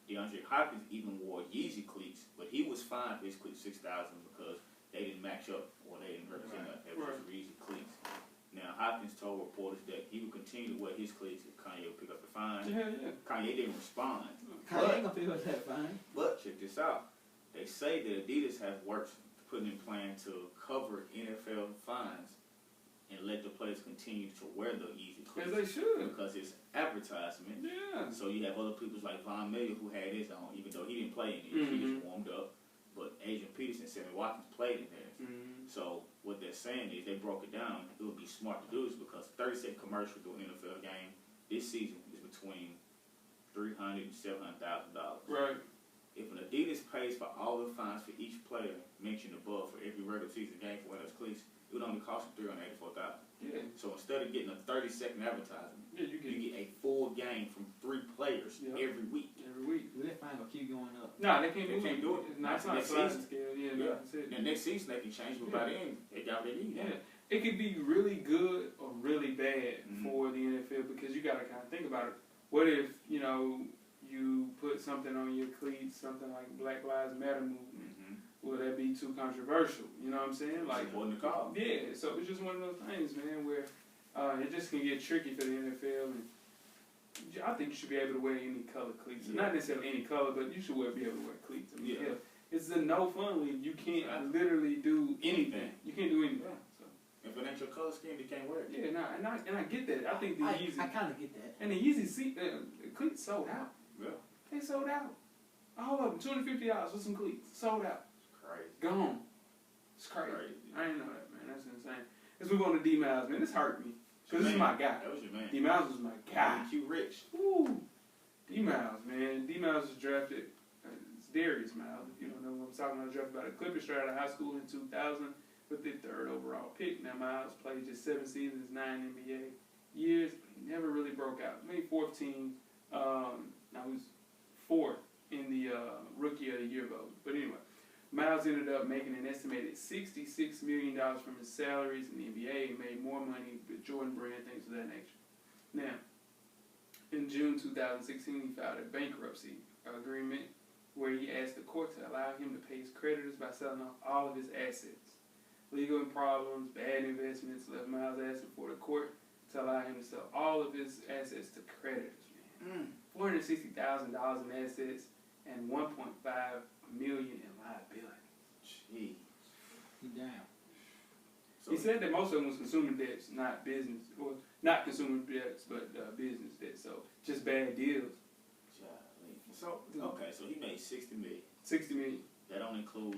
DeAndre Hopkins even wore Yeezy cleats, but he was fined for his cleats $6,000 because they didn't match up or they didn't represent that. They were just Yeezy cleats. Now Hopkins told reporters that he would continue to wear his cleats if Kanye would pick up the fine. Yeah. Kanye didn't respond. Kanye ain't gonna pick up that fine. But check this out. They say that Adidas have worked putting in plan to cover NFL fines and let the players continue to wear the Yeezy cleats. As they should. Because it's advertisement. Yeah. So you have other people like Von Miller who had his on, even though he didn't play in it. Mm-hmm. He just warmed up. But Adrian Peterson, Sammy Watkins played in theirs. Mm-hmm. So what they're saying is they broke it down. It would be smart to do this because 30-second commercial during an NFL game this season is between $300,000 and $700,000. Right. If an Adidas pays for all the fines for each player mentioned above for every regular season game for wearing those cleats, it would only cost them $384,000. Yeah. So instead of getting a 30-second advertisement, you get a full game from 3 players every week. Every week. Well, that fine will keep going up. No, they can't do it. Not a sliding scale. Yeah. That's it. The next season they can change, but by then they got what they need. Yeah. It could be really good or really bad for the NFL because you got to kind of think about it. What if, you put something on your cleats, something like Black Lives Matter movement? Will that be too controversial? You know what I'm saying? Like, the call. Yeah, so it's just one of those things, man, where it just can get tricky for the NFL. And I think you should be able to wear any color cleats. Not necessarily any color, but you should be able to wear cleats. I mean, it's a No Fun League. You can't literally do anything. You can't do anything. So. If it ain't your color scheme, you can't wear it. Yeah, and I get that. I think the Yeezy. I kind of get that. And the Yeezy cleats sold out. Yeah. They sold out. All of them, $250 with some cleats. Sold out. It's crazy. Gone. It's crazy. I didn't know that, man. That's insane. Let's move on to D Miles, man. This hurt me. Because this is my guy. That was your man. D Miles was my guy. Q Rich. Woo. D Miles, man. D Miles was drafted. It's Darius Miles, if you don't know what I'm talking about. Drafted by the Clippers straight out of high school in 2000 with the 3rd overall pick. Now, Miles played just 7 seasons, 9 NBA years, but he never really broke out. Made 4th team. Now he was 4th in the Rookie of the Year vote. But anyway, Miles ended up making an estimated $66 million from his salaries in the NBA and made more money with Jordan Brand, things of that nature. Now, in June 2016, he filed a bankruptcy agreement where he asked the court to allow him to pay his creditors by selling off all of his assets. Legal problems, bad investments left Miles asking for the court to allow him to sell all of his assets to creditors. $460,000 in assets and $1.5 million in liability. Jeez. Damn. So He said that most of them was consumer debts, not business, or not consumer debts, but business debts. So just bad deals. So okay, so he made $60 million. $60 million. That don't include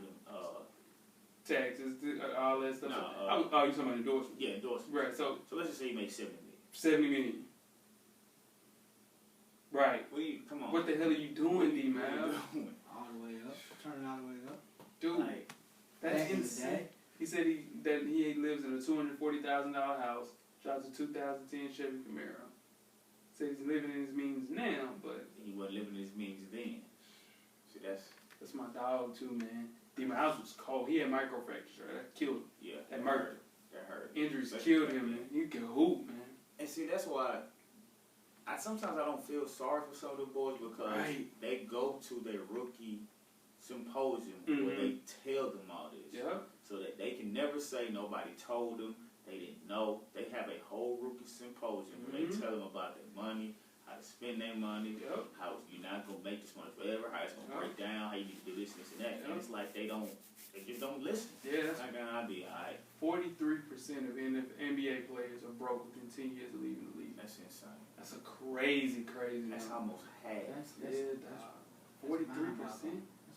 Taxes, all that stuff. No, you talking about endorsement? yeah, endorsement. Right. So let's just say he made $70 $70 million. million. Right. Come on. What the hell are you doing, D man? All the way up. Turning all the way up. Dude, Like, that's back in the insane. day. He said he lives in a $240,000 house, drives a 2010 Chevy Camaro. Says he's living in his means now, but he wasn't living his means then. See, that's my dog too, man. D Miles was cold. He had microfracture. That killed him. yeah, That murdered. That hurt. Injuries Especially killed back him, then. man. He could hoop, man. And see, that's why sometimes I don't feel sorry for some of the boys because they go to their rookie symposium where they tell them all this. Yeah. So that they can never say nobody told them, they didn't know. They have a whole rookie symposium where they tell them about their money, how to spend their money, how you're not going to make this money forever, how it's going to break down, how you need to do this, this, and that. And it's like they just don't listen. Yeah, that's Like, I'll be all right. 43% of NBA players are broke within 10 years of leaving the league. That's insane. That's a crazy That's number. almost half. That's 43% That's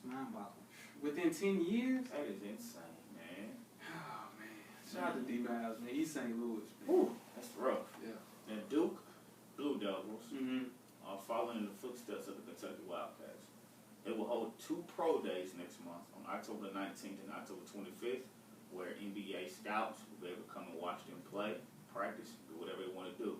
mind-boggling. within 10 years. That is insane, man. Oh man! Shout out to D Miles, man. East St. Louis, man. Whew, that's rough. Yeah. Now, Duke Blue Devils Mm-hmm. are following in the footsteps of the Kentucky Wildcats. They will hold 2 pro days next month on October 19th and October 25th, where NBA scouts will be able to come and watch them play, practice, do whatever they want to do.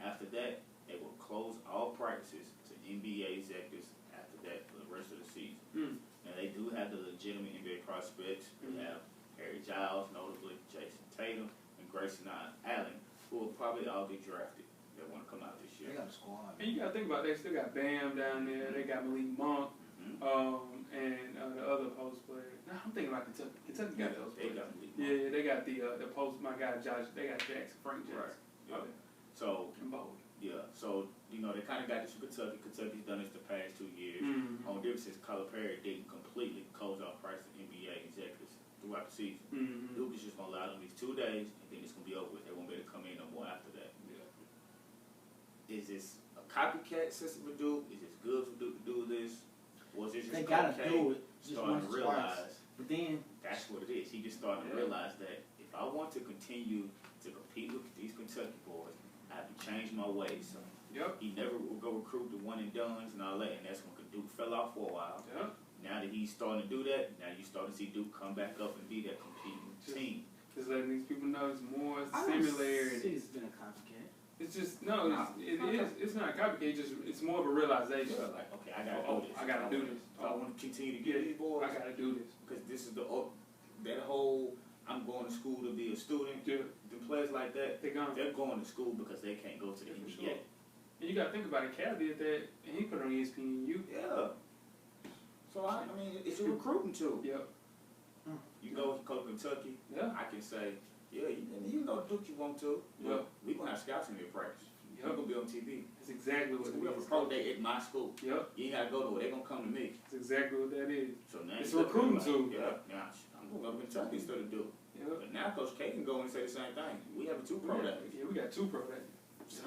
After that, they will close all practices to NBA executives after that for the rest of the season. Now, they do have the legitimate NBA prospects. They have Harry Giles, notably Jason Tatum, and Grayson Allen, who will probably all get drafted. They want to come out this year. They got a squad. And you gotta think about it, they still got Bam down there. They got Malik Monk, and the other post players. No, I'm thinking about Kentucky. Kentucky got those They players. got Malik Monk. Yeah, they got the post. My guy Josh. They got Jackson, Frank Jackson. Right. Yeah. So, And Bold. yeah. So, they kind of got this from Kentucky. Kentucky's done this the past 2 years. Mm-hmm. On difference since Calipari didn't completely close off price to NBA executives throughout the season. Mm-hmm. Duke is just going to allow them these 2 days, and then it's going to be over with. They won't be able to come in no more after that. Yeah. Is this a copycat system for Duke? Is it good for Duke to do this? Was it just They gotta okay? do it. Just Starting once to or realize twice. But then that's what it is. He just started to realize that if I want to continue to compete with these Kentucky boys, I have to change my ways. So he never will go recruit the one and dones and all that, and that's when Duke fell off for a while. Yep. Now that he's starting to do that, now you start to see Duke come back up and be that competing team. Just letting these people know it's more I don't similarities. see it's been a copycat. It's just it's not a copycat. It's more of a realization. Yeah, like, okay, I gotta do this. I gotta do this. If I want to continue to get these boys, I gotta do this. because this is that whole I'm going to school to be a student. Yeah. The players like that, They're gone. they're going to school because they can't go to the For NBA. sure. And you gotta think about it. Cal did that, and he put it on ESPN. Yeah. So I mean, it's a recruiting tool. Yep. You go to Kentucky. Yeah. I can say, yeah, you know Duke you want to. Yeah. We gonna have scouts in their practice. Yep. We're gonna be on TV. That's exactly what We it have a is. pro day at my school. Yep. You ain't gotta go nowhere. They're gonna come to me. That's exactly what that is. So now It's you a recruiting like, tool. Yeah. Now I'm gonna go to Kentucky instead of Duke. Yep. But now Coach K can go and say the same thing. We have a 2 pro days. Yeah, we got 2 pro days. So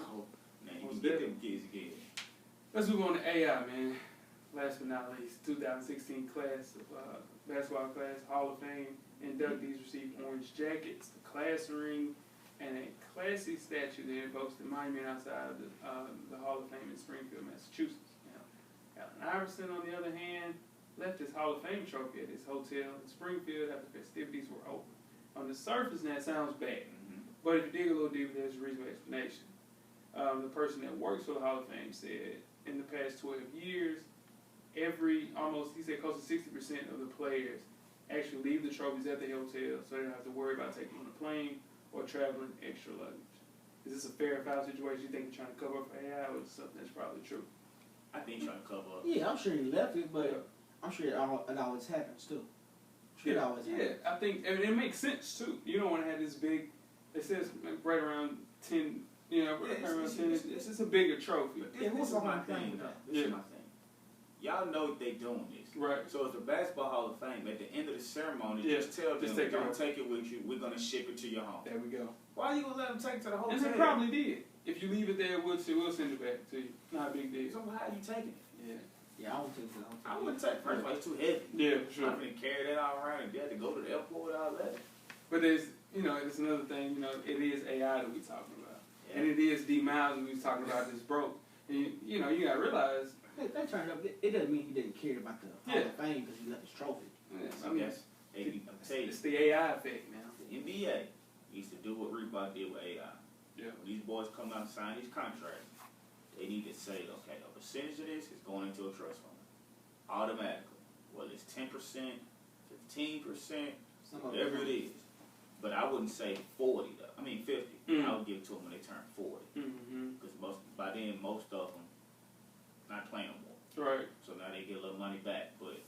now you Most can get definitely. them kids again. Let's move on to AI, man. last but not least, 2016 class of basketball class Hall of Fame inductees received orange jackets, the class ring, and a classy statue that invokes the monument outside of the Hall of Fame in Springfield, Massachusetts. Now, Allen Iverson, on the other hand, left his Hall of Fame trophy at his hotel in Springfield after festivities were over. On the surface, that sounds bad, but if you dig a little deeper, there's a reasonable explanation. The person that works for the Hall of Fame said in the past 12 years, he said close to 60% of the players actually leave the trophies at the hotel so they don't have to worry about taking on a plane or traveling extra luggage. Is this a fair or foul situation? You think they're trying to cover up for AI, or is it something that's probably true? I think he's trying to cover up. Yeah, I'm sure he left it, but I'm sure it always happens too. It always happens. I think it makes sense too. You don't want to have this big. It says right around 10. Around 10. It's just a bigger trophy. This is my thing, though. This is my thing. Y'all know they doing this. Right. So it's the Basketball Hall of Fame. At the end of the ceremony, just tell them, don't take it with you. We're going to ship it to your home. There we go. Why are you going to let them take it to the hotel? And they probably did. If you leave it there, we'll send it back to you. Not a big deal. So how are you taking it? Yeah, I won't take it to the hotel. I wouldn't take it. First of all, it's too heavy. Yeah, for sure. I'm going to carry that all around and they have to go to the airport with all that. But there's another thing, it is AI that we're talking about. Yeah. And it is D Miles that we was talking about that's broke. And you got to realize. They turned up. It doesn't mean he didn't care about the Hall of Fame because he left his trophy. Yeah, it's the AI effect now. The NBA needs to do what Reebok did with AI. Yeah. When these boys come out and sign these contracts, they need to say, okay, a percentage of this is going into a trust fund. Automatically. Whether it's 10%, 15%, whatever it is. But I wouldn't say 50. I would give it to them when they turn 40. Because by then, most of them not playing no more. Right. So now they get a little money back. But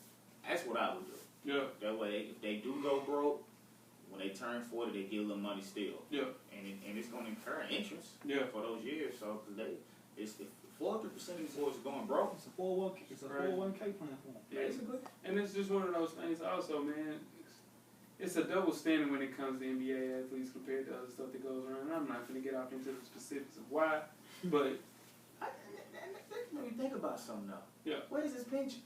that's what I would do. Yeah. That way, if they do go broke, when they turn 40, they get a little money still. Yeah. And it's going to incur interest for those years. So if 40% of these boys are going broke. It's a 401k plan for them. Basically. And it's just one of those things also, man. It's a double standard when it comes to NBA athletes compared to other stuff that goes around. I'm not going to get off into the specifics of why, but... Let me think about something though. Yeah. Where's his pension?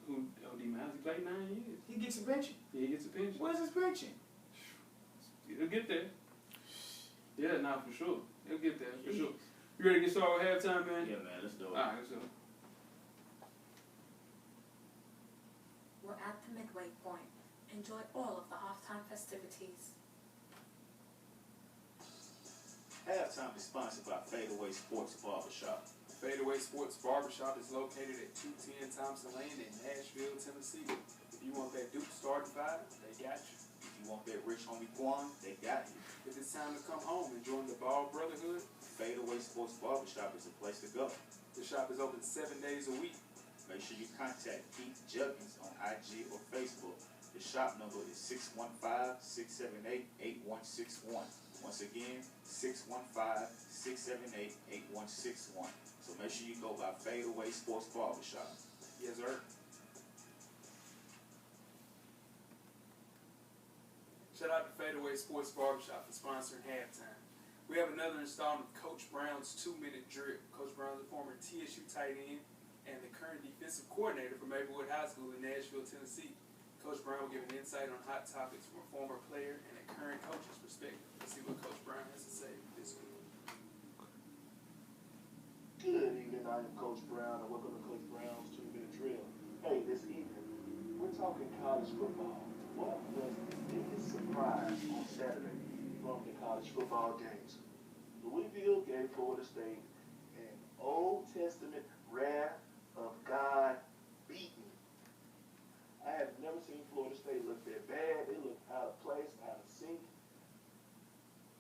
D Miles, he played 9 years. He gets a pension? Yeah, he gets a pension. Where's his pension? He'll get there. Yeah, for sure. He'll get there, for sure. You ready to get started with halftime, man? Yeah, man, let's do it. All right, let's do it. We're at the midway point. Enjoy all of the halftime festivities. Halftime is sponsored by Fadeaway Sports Barbershop. Fadeaway Sports Barbershop is located at 210 Thompson Lane in Nashville, Tennessee. If you want that Duke starting five, they got you. If you want that Rich Homie Quan, they got you. If it's time to come home and join the Ball Brotherhood, Fadeaway Sports Barbershop is the place to go. The shop is open 7 days a week. Make sure you contact Keith Juggins on IG or Facebook. The shop number is 615-678-8161. Once again, 615-678-8161. So make sure you go by Fadeaway Sports Barbershop. Yes, sir. Shout out to Fadeaway Sports Barbershop for sponsoring halftime. We have another installment of Coach Brown's 2-minute drip. Coach Brown is a former TSU tight end and the current defensive coordinator for Maplewood High School in Nashville, Tennessee. Coach Brown will give an insight on hot topics from a former player and a current coach's perspective. Let's see what Coach Brown has to say this week. Good evening, I am Coach Brown, and welcome to Coach Brown's 2-minute drill. Hey, this evening, we're talking college football. What was the biggest surprise on Saturday from the college football games? Louisville gave Florida State an Old Testament wrath of God beating. I have never seen Florida State look that bad. They looked out of place, out of sync.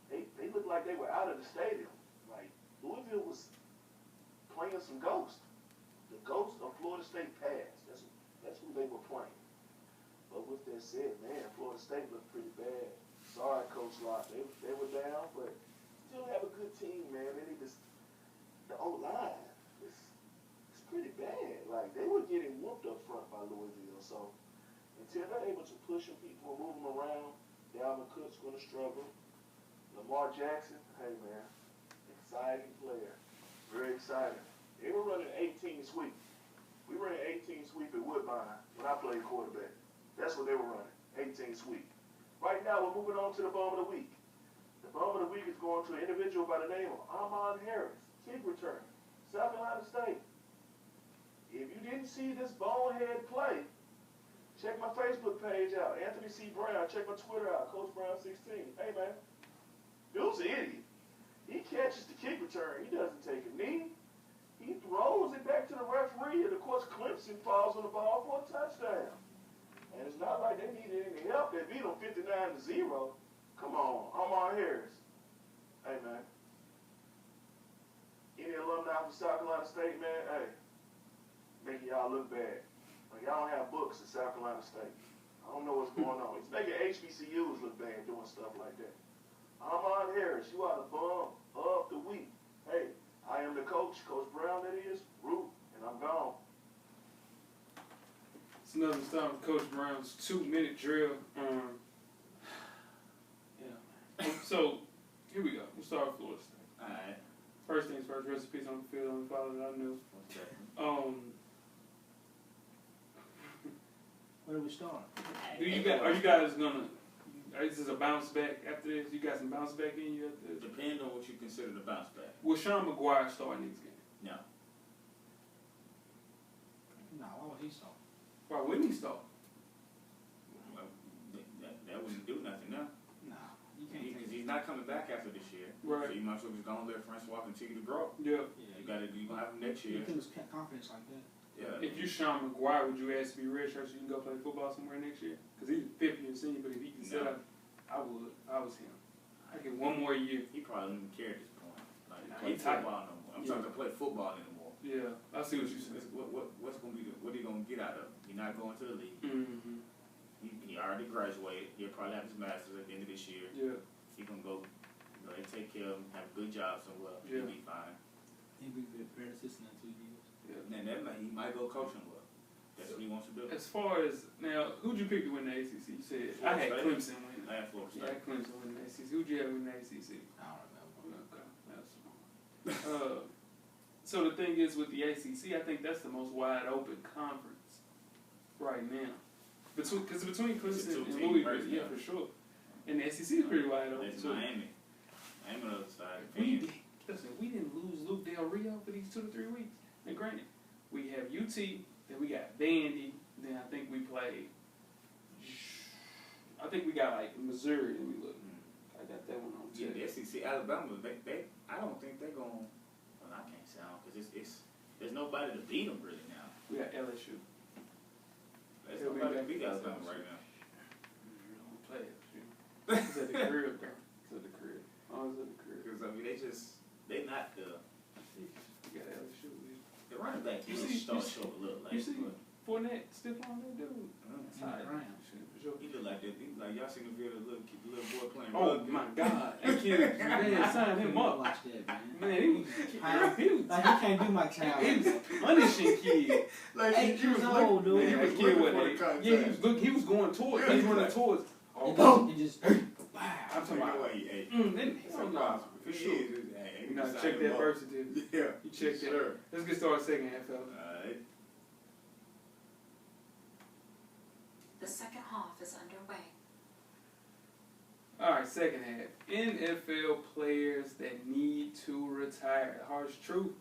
They looked like they were out of the stadium. Like, Louisville was playing some ghost. The ghost of Florida State past. That's who they were playing. But with that said, man, Florida State looked pretty bad. Sorry, Coach Locke. They were down, but still have a good team, man. They need the O-line. It's pretty bad. Like, they were getting whooped up front by Louisville. So until they're able to push some people and move them around, Dalvin Cook's going to struggle. Lamar Jackson, hey, man, exciting player. Very exciting. They were running 18 sweep. We ran 18 sweep at Woodbine when I played quarterback. That's what they were running, 18 sweep. Right now, we're moving on to the Bum of the Week. The Bum of the Week is going to an individual by the name of Ahmad Harris, kick return, South Carolina State. If you didn't see this bonehead play, check my Facebook page out, Anthony C. Brown. Check my Twitter out, Coach Brown16. Hey, man, dude's an idiot. He catches the kick return. He doesn't take a knee. He throws it back to the referee, and of course, Clemson falls on the ball for a touchdown. And it's not like they needed any help. They beat them 59-0. Come on, Ahmad Harris. Hey, man. Any alumni from South Carolina State, man, hey, making y'all look bad. Like, y'all don't have books at South Carolina State. I don't know what's going on. It's making HBCUs look bad doing stuff like that. Ahmad Harris, you are the Bum of the Week. Hey, I am the coach, Coach Brown, that is, Root, and I'm gone. It's another time with Coach Brown's 2-minute drill. Yeah. So, here we go. We'll start with Florida State. Alright. First things first, recipes on the field, on the follow that I knew. Where do we start? Are you guys gonna? Is this a bounce back after this? You got some bounce back in you after this? Depending on what you consider the bounce back. Will Sean McGuire start next game? No. No, why would he start? Why wouldn't he start? Well, that wouldn't do nothing now. No, you can't. Because he's not coming back after this year. Right. So you might as well just go and let Francois continue to grow. Yeah. You're gonna have him next year. You can lose confidence like that. Yeah. If you Sean McGuire, would you ask to be redshirt so you can go play football somewhere next year? Because he's a 5th-year senior, but if he can sit up, I would. I was him. I get one more year. He probably don't even care at this point. Like, Nah, play he tight. football no more. I'm talking to play football anymore. Yeah, I see what you said. What's gonna be what are you gonna get out of it? He's not going to the league. Mm-hmm. He already graduated. He'll probably have his master's at the end of this year. Yeah. He's gonna go they take care of him, have a good job somewhere. Yeah. He'll be fine. He'd be a great assistant in 2 years. Yeah. And he might go coaching well. That's what he wants to do. As far as now, who'd you pick to win the ACC? You said I had Clemson win. I had Florida Yeah, I State. had Clemson win the ACC. Who'd you have win the ACC? I don't remember. Okay, that's smart. So the thing is with the ACC, I think that's the most wide open conference right now. Between Clemson and Louisville, yeah, for sure. And the SEC is pretty wide open That's too. Miami. Miami on the other side. We didn't lose Luke Del Rio for these 2 to 3 weeks. And granted, we have UT, then we got Vandy, then I think we played. I think we got like Missouri, and we look. I got that one on too. Yeah, the SEC, Alabama, they I don't think they're going. Well, I can't say because there's nobody to beat them really now. We got LSU. There's Yeah, we nobody to got beat LSU. Alabama right now. We play LSU. It's at the crib, though. It's at the crib. Oh, it's at the crib. Because I mean, they not the We got LSU. the running back. You You see- start you see- showing a little You late. see Fournette stiff on that dude. Alright. For sure. He look like that. He like y'all seen the video of the little boy playing Oh rugby. my God! That kid, man, sign him up. Watch that, man. Man, he was Like, he can't do my child. he was punishing kids. Like 8 years old, dude. Man, that kid wasn't. Yeah, he was going towards. He was running towards. Oh, boom! It just, I'm talking about. Hey, Then hell no, for sure. You know, check that birth certificate. Yeah, You check that. sure. Let's get started second half, fellas. Alright. The second half is underway. All right, second half. NFL players that need to retire. The harsh truth.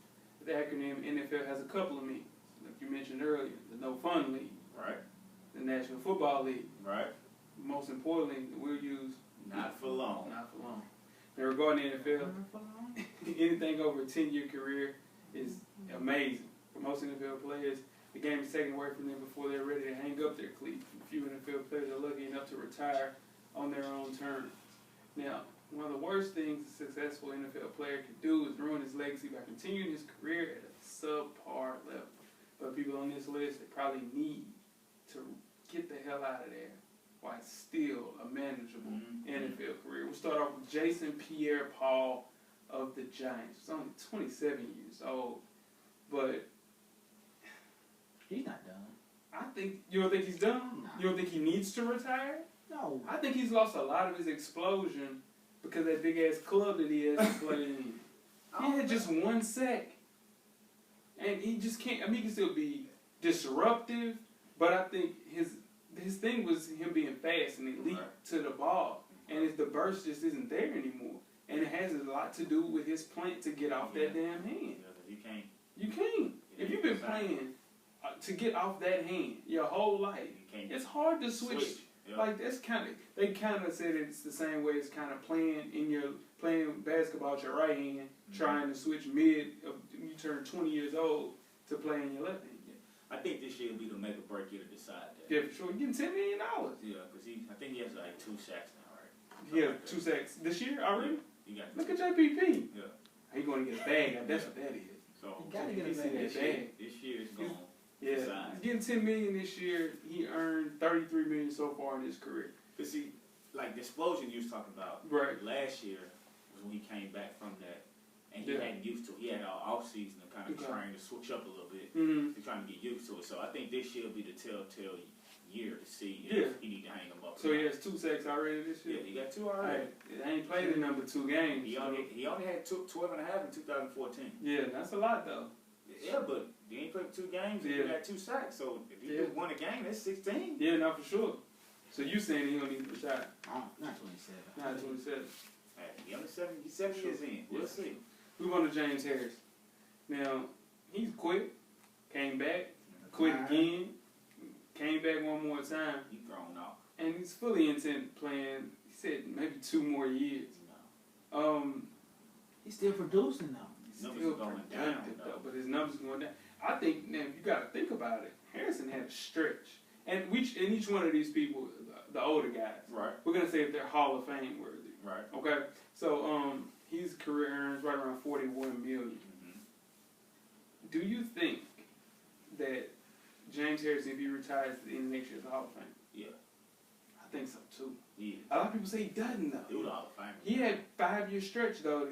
The acronym NFL has a couple of meanings. Like you mentioned earlier, the No Fun League, Right, the National Football League. right. Most importantly, we'll use Not for long. not for long. Now, regarding the NFL, anything over a 10-year career is amazing. For most NFL players, the game is taken away from them before they're ready to hang up their cleats. Few NFL players are lucky enough to retire on their own terms. Now, one of the worst things a successful NFL player can do is ruin his legacy by continuing his career at a subpar level. But people on this list, they probably need to get the hell out of there while it's still a manageable NFL career. We'll start off with Jason Pierre-Paul of the Giants. He's only 27 years old, but he's not done. I think, you don't think he's done? No. You don't think he needs to retire? No. I think he's lost a lot of his explosion because of that big ass club that he has to play in. He had just one sack. And he just can't. I mean, he can still be disruptive, but I think his thing was him being fast and elite to the ball, and the burst just isn't there anymore. And it has a lot to do with his plant to get off that damn hand. You can't. You can't. If you've been playing to get off that hand your whole life, it's hard to switch. Yep. Like that's they kind of said it's the same way as kind of playing basketball with your right hand, trying to switch mid. You turn 20 years old to playing your left hand. I think this year will be the make or break year to decide that. Yeah, for sure. You're getting $10 million. Yeah, because I think he has like 2 sacks now, right? He has 2 sacks this year already. Yeah, look at JPP. Yeah, he going to get a bag. That's what that is. So You gotta get a bag. This year is going. Yeah, he's getting $10 million this year. He earned $33 million so far in his career. Cause see, like the explosion you was talking about, right? Last year was when he came back from that, and he hadn't used to it. He had an off season to kind of trying to switch up a little bit. He's trying to get used to it. So I think this year will be the telltale year to see if he need to hang him up. So he has 2 sacks already this year. Yeah, he got 2 already. I ain't played the number 2 games. He only had 12 and a half in 2014. Yeah, that's a lot though. Yeah, but he ain't played 2 games and he got 2 sacks. So if he just won a game, that's 16. Yeah, not for sure. So you saying he don't need to retire? Not 27. Not 27. Hey, he's 7 years in. We'll see. We want to James Harris. Now, he's quit, came back, quit again, came back one more time. He's thrown off. And he's fully intent playing, he said maybe 2 more years. No. He's still producing though. Still productive though, but his numbers going down. I think, now, you got to think about it. Harrison had a stretch. And each one of these people, the older guys, we're going to say if they're Hall of Fame worthy. Right. Okay? So, his career earns right around $41 million. Do you think that James Harrison, if he retires at the end of next year, is a Hall of Fame? Yeah. I think so too. Yeah. A lot of people say he doesn't though. Dude, Hall of Famer. He had 5-year stretch though,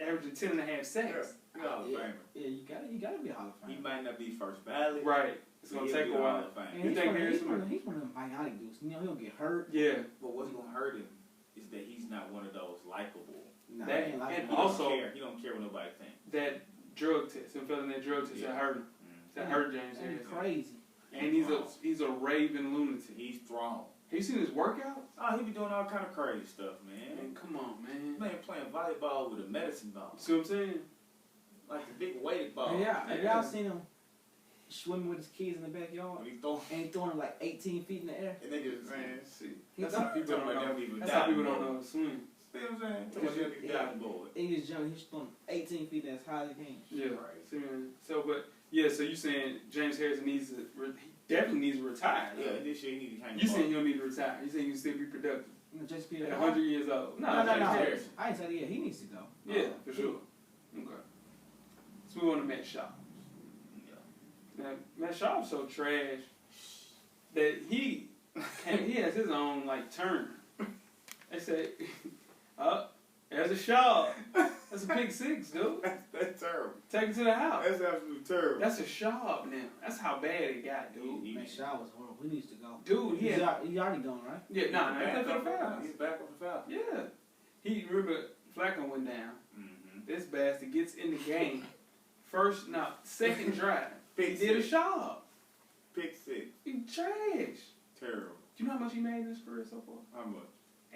averaging 10.5 sacks. Hall of Famer. Yeah, you gotta be a Hall of Famer. He might not be first ballot. Right. It's gonna take a while. He's one of them bionic dudes. You know, he'll get hurt. Yeah. But what's gonna hurt him is that he's not one of those likable. Nah, and he also he don't care what nobody thinks. That drug test, him failing that drug test, that hurt him. That hurt James Harrison. Crazy. And he's a raving lunatic. He's thrown. Have you seen his workouts? Oh, he be doing all kind of crazy stuff, man. Man, come on, man. Man, playing volleyball with a medicine ball. See what I'm saying? Like the big weighted ball. Have y'all seen him swimming with his kids in the backyard? When he throwing, and he throwing them like 18 feet in the air. and they just saying, see. That's how people don't know. That's how people don't know how to swim. See what I'm saying? Too much of the diving board. He was young. He's throwing 18 feet as high as he can. Yeah. Right. See, man. So, but yeah. So you saying James Harrison needs to? He definitely needs to retire. Yeah, this year he need to hang. You saying he don't need to retire? You saying he can still be productive You know, just be at 100 years old? No. No. Harrison. I ain't said he needs to go. Yeah, for sure. Okay. Let's move on to Matt Schaub. Yeah. Now, Matt Schaub's so trash that he has his own like turn. They say, there's a Schaub. That's a pick 6, dude. That's terrible. Take it to the house. That's absolutely terrible. That's a Schaub now. That's how bad it got, dude. Man, Shaw was horrible. He needs to go. Dude, He already gone, right? Yeah, nah, he's back on the foul. He's back on the foul. Yeah. Remember, Flacco went down. Mm-hmm. This bastard gets in the game. Second drive. Pick He did a six. Schaub. Pick 6. He trash. Terrible. Do you know how much he made in his career so far? How much?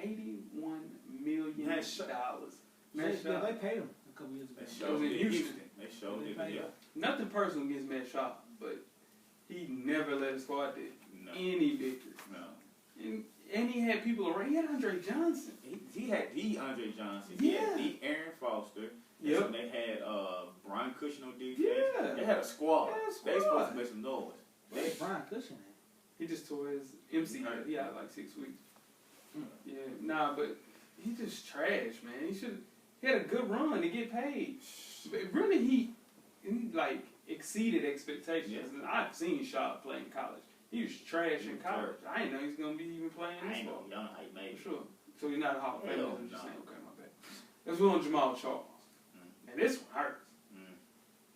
$81 million. Matt They paid him a couple years ago. They showed it in Houston. They showed They it. paid Yeah. him. Nothing personal against Matt Schaub, but he never let his squad get No. any victory. No. And he had people around. He had Andre Johnson. He had the Andre Johnson. He had the Aaron Foster. Yep. And they had Brian Cushing on defense. Yeah. They had a squad. They had a They squad. supposed to make some noise. Where's Brian Cushing at? He just tore his MCL. He had like 6 weeks. Yeah, nah, but he just trash, man. He had a good run to get paid. But really, he like exceeded expectations. Yeah. And I've seen Schaub play in college. He was trash in college. I didn't know he was gonna be even playing I this ain't know long. how you made it. For sure. So he's not a Hall of Famer. Hell I'm just no. saying. Okay, my bad. Let's move on to Jamal Charles. Now this one hurts.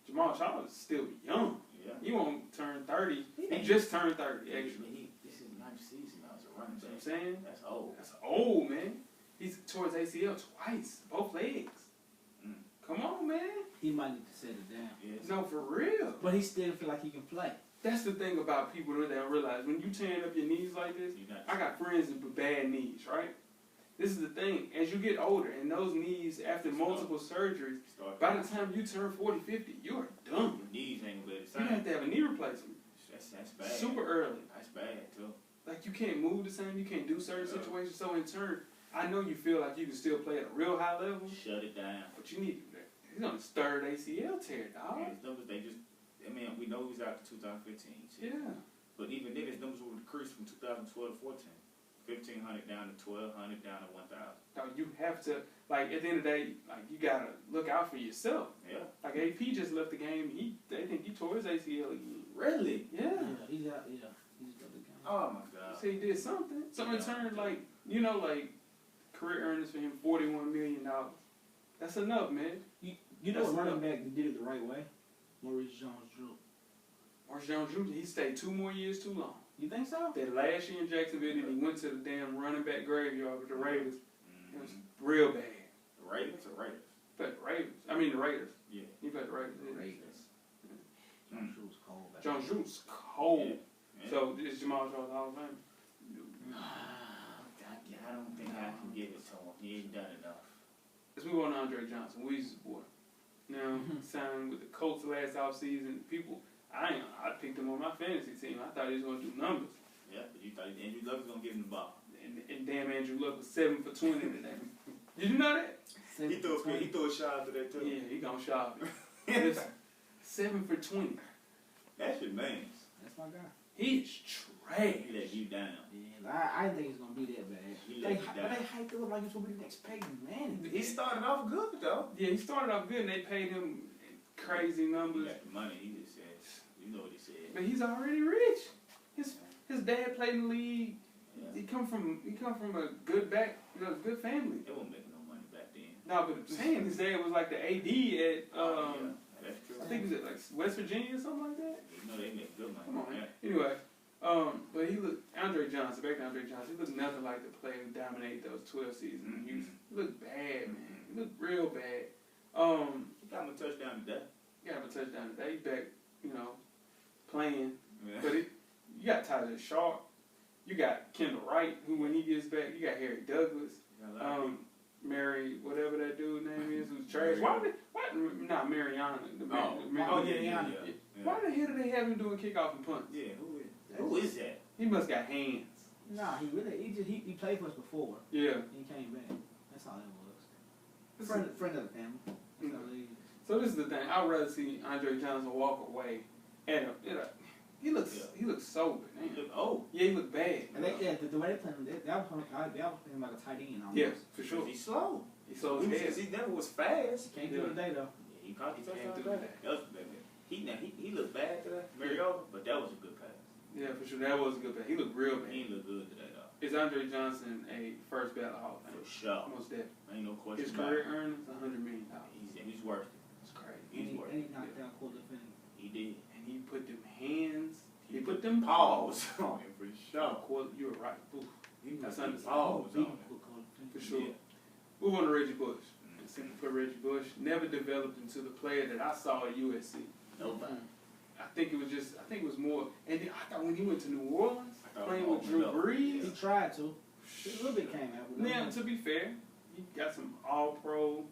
Jamal Charles is still young. Yeah. He won't turn 30. He just turned 30, actually. This is 9th season now as a running You know what I'm back. saying? That's old. That's old, man. He's towards ACL twice, both legs. Come on, man. He might need to settle down. Yes. No, for real. But he still feel like he can play. That's the thing about people that don't realize. When you tearing up your knees like this, I got friends with bad knees, right? This is the thing. As you get older, and those knees, after multiple surgeries, by the time you turn 40, 50, you are done. Your knees ain't gonna be the You same. have to have a knee replacement. That's bad. Super early. That's bad too. Like, you can't move the same. You can't do certain situations. So, in turn, I know you feel like you can still play at a real high level. Shut it down. But you need to. He's on his third ACL tear, dog. Yeah, his numbers, they just, I mean, we know he was out to 2015. So. Yeah. But even then, his numbers will decrease from 2012 to 14. 1,500 down to 1,200 down to 1,000. Now, you have to, like, at the end of the day, like, you got to look out for yourself. Yeah. Like, AP just left the game. They think he tore his ACL again. Really? Yeah. He's out. Yeah, he's out the game. Oh my God. So he did something. So in turn, like, you know, like, career earnings for him, $41 million. That's enough, man. You know what running back did it the right way? Maurice Jones-Drew. Maurice Jones-Drew, he stayed 2 more years too long. You think so? That last year in Jacksonville, and he went to the damn running back graveyard with the Raiders. It was real bad. The Ravens or Raiders? But the Ravens. I mean, the Raiders. Yeah. He played the Raiders. The Raiders. Jones-Drew was cold. Jones-Drew was cold. Yeah. So, is Jamal Charles Hall of Fame? I don't think I can give it to him. He ain't done enough. Let's move on to Andre Johnson, Weezy's boy. Now, signed with the Colts last offseason. People, I picked him on my fantasy team. I thought he was going to do numbers. Yeah, but you thought Andrew Luck was going to give him the ball. And damn, Andrew Luck was 7 for 20 today. Did you know that? He threw a shot after that, too. Yeah, he going to shop it. Listen, 7 for 20. That's your man. That's my guy. He is trash. He let you down. Yeah, I didn't think it's gonna be that bad. He let you down. But they hyped it up like it's gonna be the next Peyton Manning. He started off good, though. Yeah, he started off good, and they paid him crazy He numbers. got the money. He just said, you know what he said. But he's already rich. His dad played in the league. Yeah. He come from a good good family. They weren't making no money back then. No, but I'm saying his dad was like the AD at Yeah, that's true. I think it was at like West Virginia or something like that. You know they make good money. Come on, Yeah. Anyway, but he looked Andre Johnson. Back to Andre Johnson, he looked nothing like the player who dominated those 12 seasons in Houston. He looked bad, man. He looked real bad. He got him a touchdown today. Got him a touchdown today. He's back, playing. Yeah. But you got Tyler Sharp. You got Kendall Wright, who when he gets back, you got Harry Douglas. Mary, whatever that dude name is, who's trash. Not Mariana. Mariana. Why the hell do they have him doing kickoff and punts? Yeah, who is that? He must got hands. Nah, he played for us before. Yeah. He came back. That's all it was. Friend of the family. That's all it is. So this is the thing. I'd rather see Andre Johnson walk away. He looks sober. Man. He look old. Yeah, he looked bad. And the way they play him, they was playing him like a tight end. Almost. Yeah, for sure. He's slow. He slow as hell. He never was fast. Can't do it today though. Yeah, he caught Can't do that. He looked bad today, Mariota, but that was a good pass. Yeah, for sure. That was a good pass. He looked real bad. He didn't look good today though. Is Andre Johnson a first ballot Hall of Fame? For sure. Almost that. Ain't no question. His career earnings $100 million. He's worth it. It's crazy. He's worth And it. he knocked down Cole defending. He did. And he put them hands. He put put them paws on him for sure. You were right. Ooh, He that's put understandable. paws on him. For sure. Yeah. Move on to Reggie Bush. Simply put, Reggie Bush never developed into the player that I saw at USC. Nobody. I think it was more. And then I thought when he went to New Orleans, playing with Drew Yeah. Brees. He tried to. A little bit came out. Now, to be fair, he got some All-Pro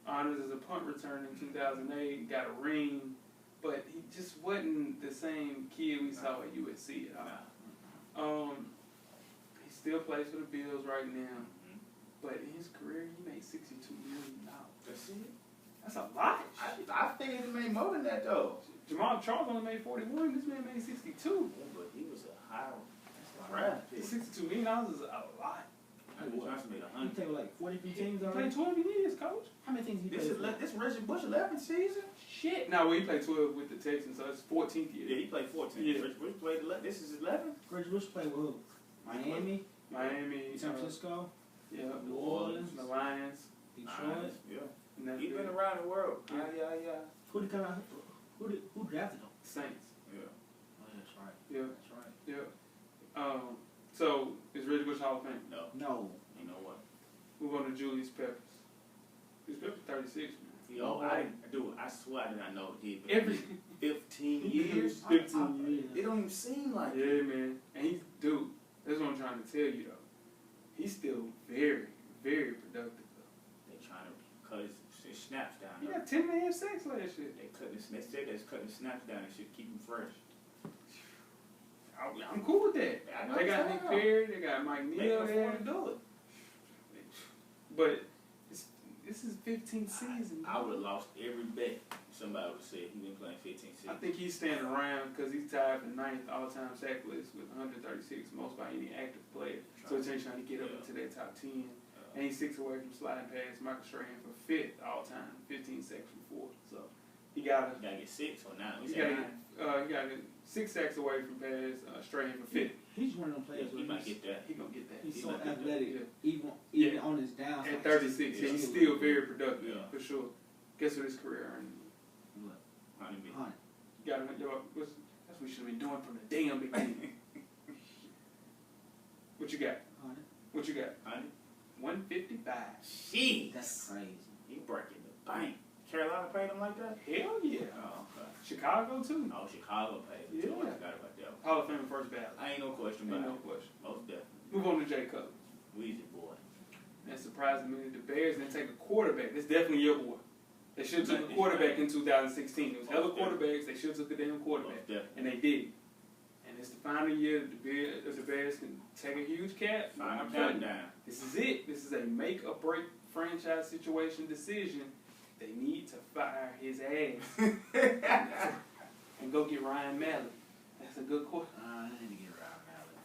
honors as a punt returner in 2008. Got a ring, but he just wasn't the same kid we saw at USC at all. He still plays for the Bills right now, but in his career, he made $62 million. That's it. That's a lot. I think he made more than that though. Jamal Charles only made 41. This man made 62. Yeah, but he was a high draft pick. $62 million is a lot. Andre Johnson made He 100. played with like 43 teams He already. played 12 years, coach. How many teams he played? This Reggie Bush 11th season. Shit. No, he played 12 with the Texans, so it's 14th year. Yeah, he played 14. Yeah. Reggie Bush played 11. This is his 11th. Reggie Bush played with who? Miami, Miami, San Francisco, yeah, New Orleans, the Lions. Detroit. Yeah. And that's He's it. been around the world. Yeah. Yeah. Who did come out? Who drafted him? Saints. Yeah. Oh, that's right. Yeah, That's right. yeah. So is Reggie Bush Hall of Fame? No. No. You know what? Move on to Julius Peppers. Julius Peppers 36, man. Yo, I swear I did not know he had Every been 15 years. 15 years. It don't even seem like it. Yeah, man. And he's, dude, that's what I'm trying to tell you, though. He's still very, very productive, though. They trying to cut his snaps down. He got 10.5 sacks last year. They said they're cutting snaps down and should keep him fresh. I'm cool with that. I know They got it's Nick not. Perry, they got Mike They Neal can there. afford to do it. But this is 15th season. I would have lost every bet. Somebody would have said he been playing 15 seasons. I think he's staying around because he's tied for 9th all-time sack list with 136, most by any active player. So he's trying to get up into that top 10. And he's 6 away from sliding past Michael Strahan for 5th all-time, 15 sacks from 4th. So he got to get 6 or 9. he got 6 sacks away from past Strahan for 5th. He's one of them players He where might get that. He gonna get that. he's he so might get that. athletic, Yeah. even on his downside. At 36, Yeah. he's still very productive, Yeah. for sure. Guess what his career earned? What? 100 million. 100. You got that's what we should have been doing from the damn beginning. What you got? 100. What you got? 100? 155. Jeez. That's crazy. He breaking the bank. Carolina paid him like that? Hell yeah. Oh, okay. Chicago too. Oh, Chicago paid him too. Yeah. I forgot about that. Hall of Fame first ballot. I ain't no question Ain't about no it. question. Most definitely. Move on to Jay Cutler. Weezy boy. That surprised me that the Bears didn't take a quarterback. That's definitely your boy. They should have took a quarterback in 2016. It was hella quarterbacks. They should have took a damn quarterback. Most definitely. And they did. And it's the final year that the Bears can take a huge cap. Final I'm telling you, countdown. this is it. This is a make or break franchise situation decision. They need to fire his ass and go get Ryan Mallett. That's a good question. I need to get Ryan Mallett.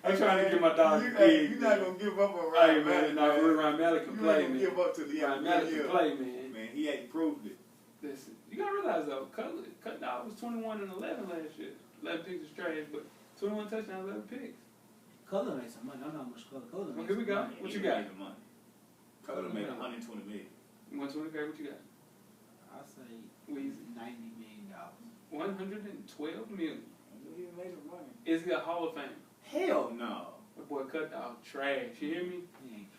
I'm trying to get my dog You're big. not going to give up on Hey Ryan man, Mallett. Ryan Mallett can You play, ain't man. give up to the Ryan Mallett can play, man. Man, he ain't proved it. Listen, you gotta realize though, Cutler was 21 and 11 last year. 11 picks is trash, but 21 touchdowns, 11 picks. Color made some money. I don't know how much Color. Color Well, made here we some go. money. What you got? Cutler made 120 million. 125, what you got? I say Weezy. $90 million. 112 million. He made some money. Is he a Hall of Fame? Hell no. That boy cut out trash. You hear me?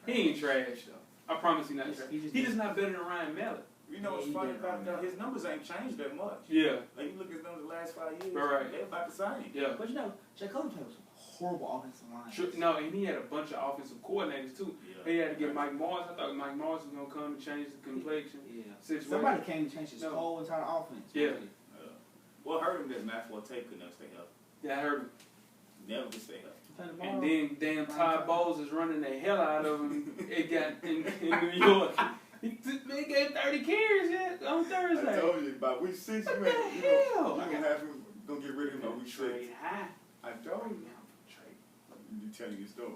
He He ain't trash though. I promise he not He's- trash. he just He just not better than Ryan Mallett. You know what's Yeah, he funny did about wrong, that? man. His numbers ain't changed that much. Yeah, Like, you look at his numbers the last 5 years, Right. they're about the same. yeah. But you know, Jay Cutler played with some horrible offensive line. Sure, no, and he had a bunch of offensive coordinators too. Yeah. He had to get Mike Morris. I thought Mike Morris was gonna come and change the complexion Yeah. situation. Somebody came and changed his No. whole entire offense. Yeah. What hurt him that Matt Forte could never stay healthy. Yeah, I heard him. Never could stay healthy. And then damn Todd Bowles is running the hell out of him. It got in New York. He gave 30 carries yet on Thursday. I told you, by week 6, What you the ain't, hell? you gonna have him, gonna get rid of him by week 6. Trade high. I told you. Trade. You telling your story.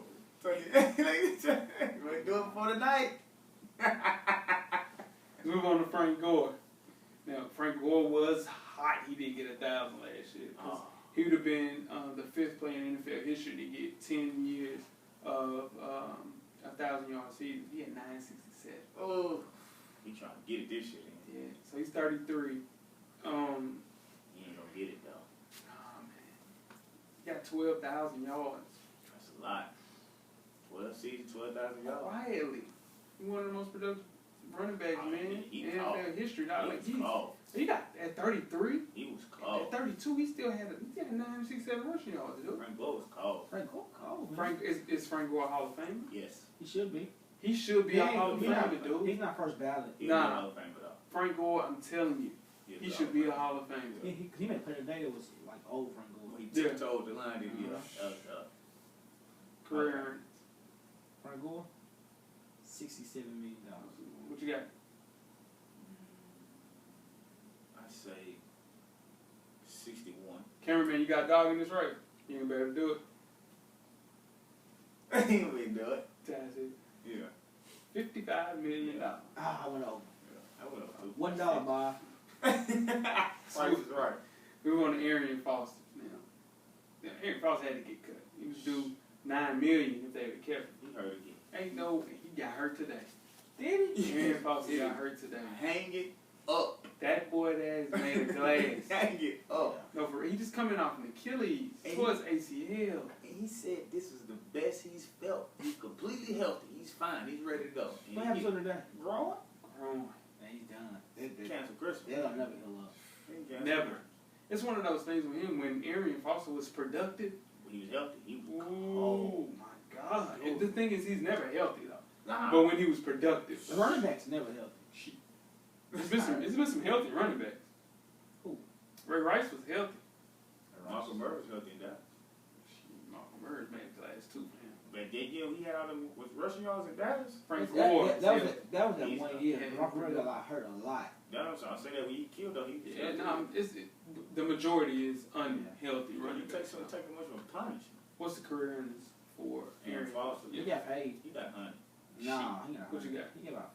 You ain't do it for tonight. Move on to Frank Gore. Now, Frank Gore was hot. He did get 1,000 last year. He would have been the 5th player in NFL history to get 10 years of 1,000-yard season. He had 967. Oh, he trying to get it this year. Then. Yeah, so he's 33. He ain't gonna get it though. Oh, man. He got 12,000 yards. That's a lot. 12 seasons, 12,000 yards. Quietly. He one of the most productive running backs, Oh, man, he in cold. NFL history. He Not was like cold. he got at 33. He was At cold. 32, he still had 967 rushing yards, dude. Frank Gore was cold. Frank Gore, cold, man. Frank is Frank Gore a Hall of Famer? Yes. He should be. He should be a He Hall of ain't- Famer, dude. He's not first ballot. He Nah. was a Hall of Famer though. Frank Gore, I'm telling you, he should be a Hall of Famer. He made a play today that was like old Frank Gore. He Yeah. tiptoed the line, didn't he? Career earnings. Frank Gore, $67 million. What you got? I say 61. Cameraman, you got a dog in this race. You ain't better do it. He ain't really do it. Tennessee. Yeah. $55 million. I went over. I would have. $1, Bob. Price is right. We were on Arian Foster now. Arian Foster had to get cut. He was due $9 million if they would kept him. He hurt again. Ain't no, he got hurt today. Did he? Arian Foster got hurt today. Hang it up. That boy there is made of glass. Hang it up. No, for real. He just coming off an Achilles towards ACL. And he said this is the best he's felt. He's completely healthy. He's fine. He's ready to go. And What happened to him today? Growing? Grown. Man, he's done. Cancel Christmas. They'll never heal up. Never. It's one of those things with him when Arian Foster was productive. When he was healthy, he was Oh my God! And the thing is, he's never healthy though. Nah. But when he was productive, The running back's never healthy. it's been some healthy running backs. Who? Ray Rice was healthy. Malcolm Murray was healthy in that. Malcolm Murray made class too for him. But then he had all them with rushing yards in Dallas. Frank That Gore. was that He's 1 year. yeah. Mark Murray got hurt a lot. That's what I'm saying. That when he killed though, he Yeah, no, the majority is unhealthy running You backs. take much of a punishment. What's the career earnings for Aaron Arian? Foster. He got paid. He got 100. Nah, he got What you got? He got about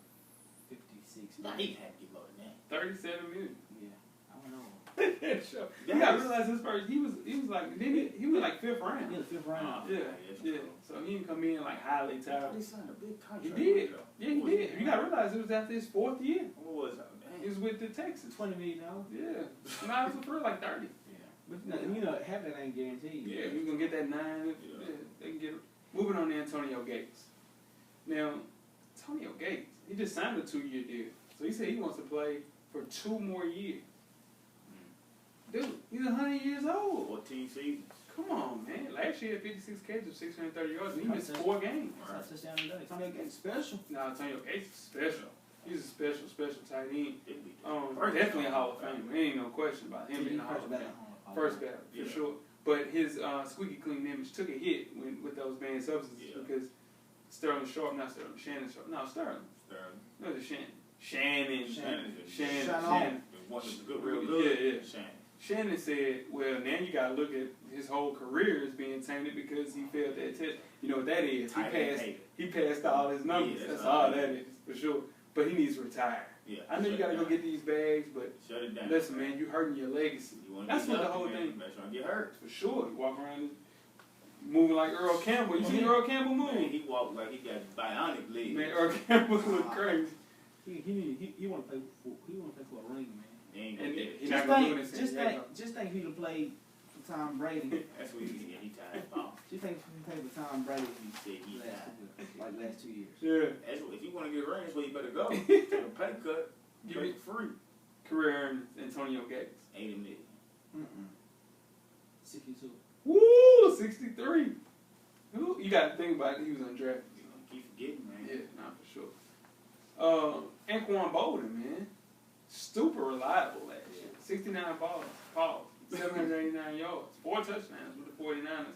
56. Nah, he had to get more than that. 37 million. Yeah, I don't know. Sure. You gotta realize his first. He was like he was like fifth round. Yeah, the 5th round. Yeah. So he didn't come in like highly touted. He signed a big He contract. did. Yeah, he did. You gotta realize it was after his 4th year. What was it? He was with the Texans. $20 million. Yeah. No, it was for like 30. Yeah, but half that ain't guaranteed. Yeah, he was gonna get that 9. Yeah, they can get it. Moving on to Antonio Gates. Now, Antonio Gates, he just signed a 2-year deal. So he said he wants to play for 2 more years. Dude, he's 100 years old. 14 seasons. Come on, man. Last year, 56 catches, 630 yards, and he missed 4 games. That's touchdown today. Antonio Gates special. Now, Antonio Gates is special. He's a special tight end. Didn't we? Definitely a Hall of Famer. There ain't no question about him being a Hall of Famer. First ballot, for Yeah. sure. But his squeaky clean image took a hit with those banned substances because Shannon Sharp. No, Sterling. No, it's Shannon. One of the good, real good. Yeah. Shannon said, well, now you got to look at his whole career as being tainted because he failed that test. You know what that is? He passed all his numbers. That's all that is, for sure. But he needs to retire. Yeah, I know you got to go get these bags, but shut it down. listen, man, you hurting your legacy. That's what the whole thing. Make sure I get hurt. For sure. You walk around moving like Earl Campbell. You see Earl Campbell move? Man, he walked like he got bionic legs. Man, Earl Campbell look crazy. He want to play for a ring, man. He ain't gonna get it. He's not going to do this. Just think he would play for Tom Brady. That's what he tired of ball. Just think if he played for Tom Brady He said he tired. last 2 years. Yeah. That's what, if you want to get a ring, that's where you better go. Take a pay cut. Give Play me for free. career earnings, Antonio Gates. 80 million. 62. Woo, 63. Who? You got to think about it. He was undrafted. You know, keep forgetting, man. Yeah, not for sure. Anquan Bolden, man. Super reliable last year. 69 balls, 789 yards, 4 touchdowns with the 49ers.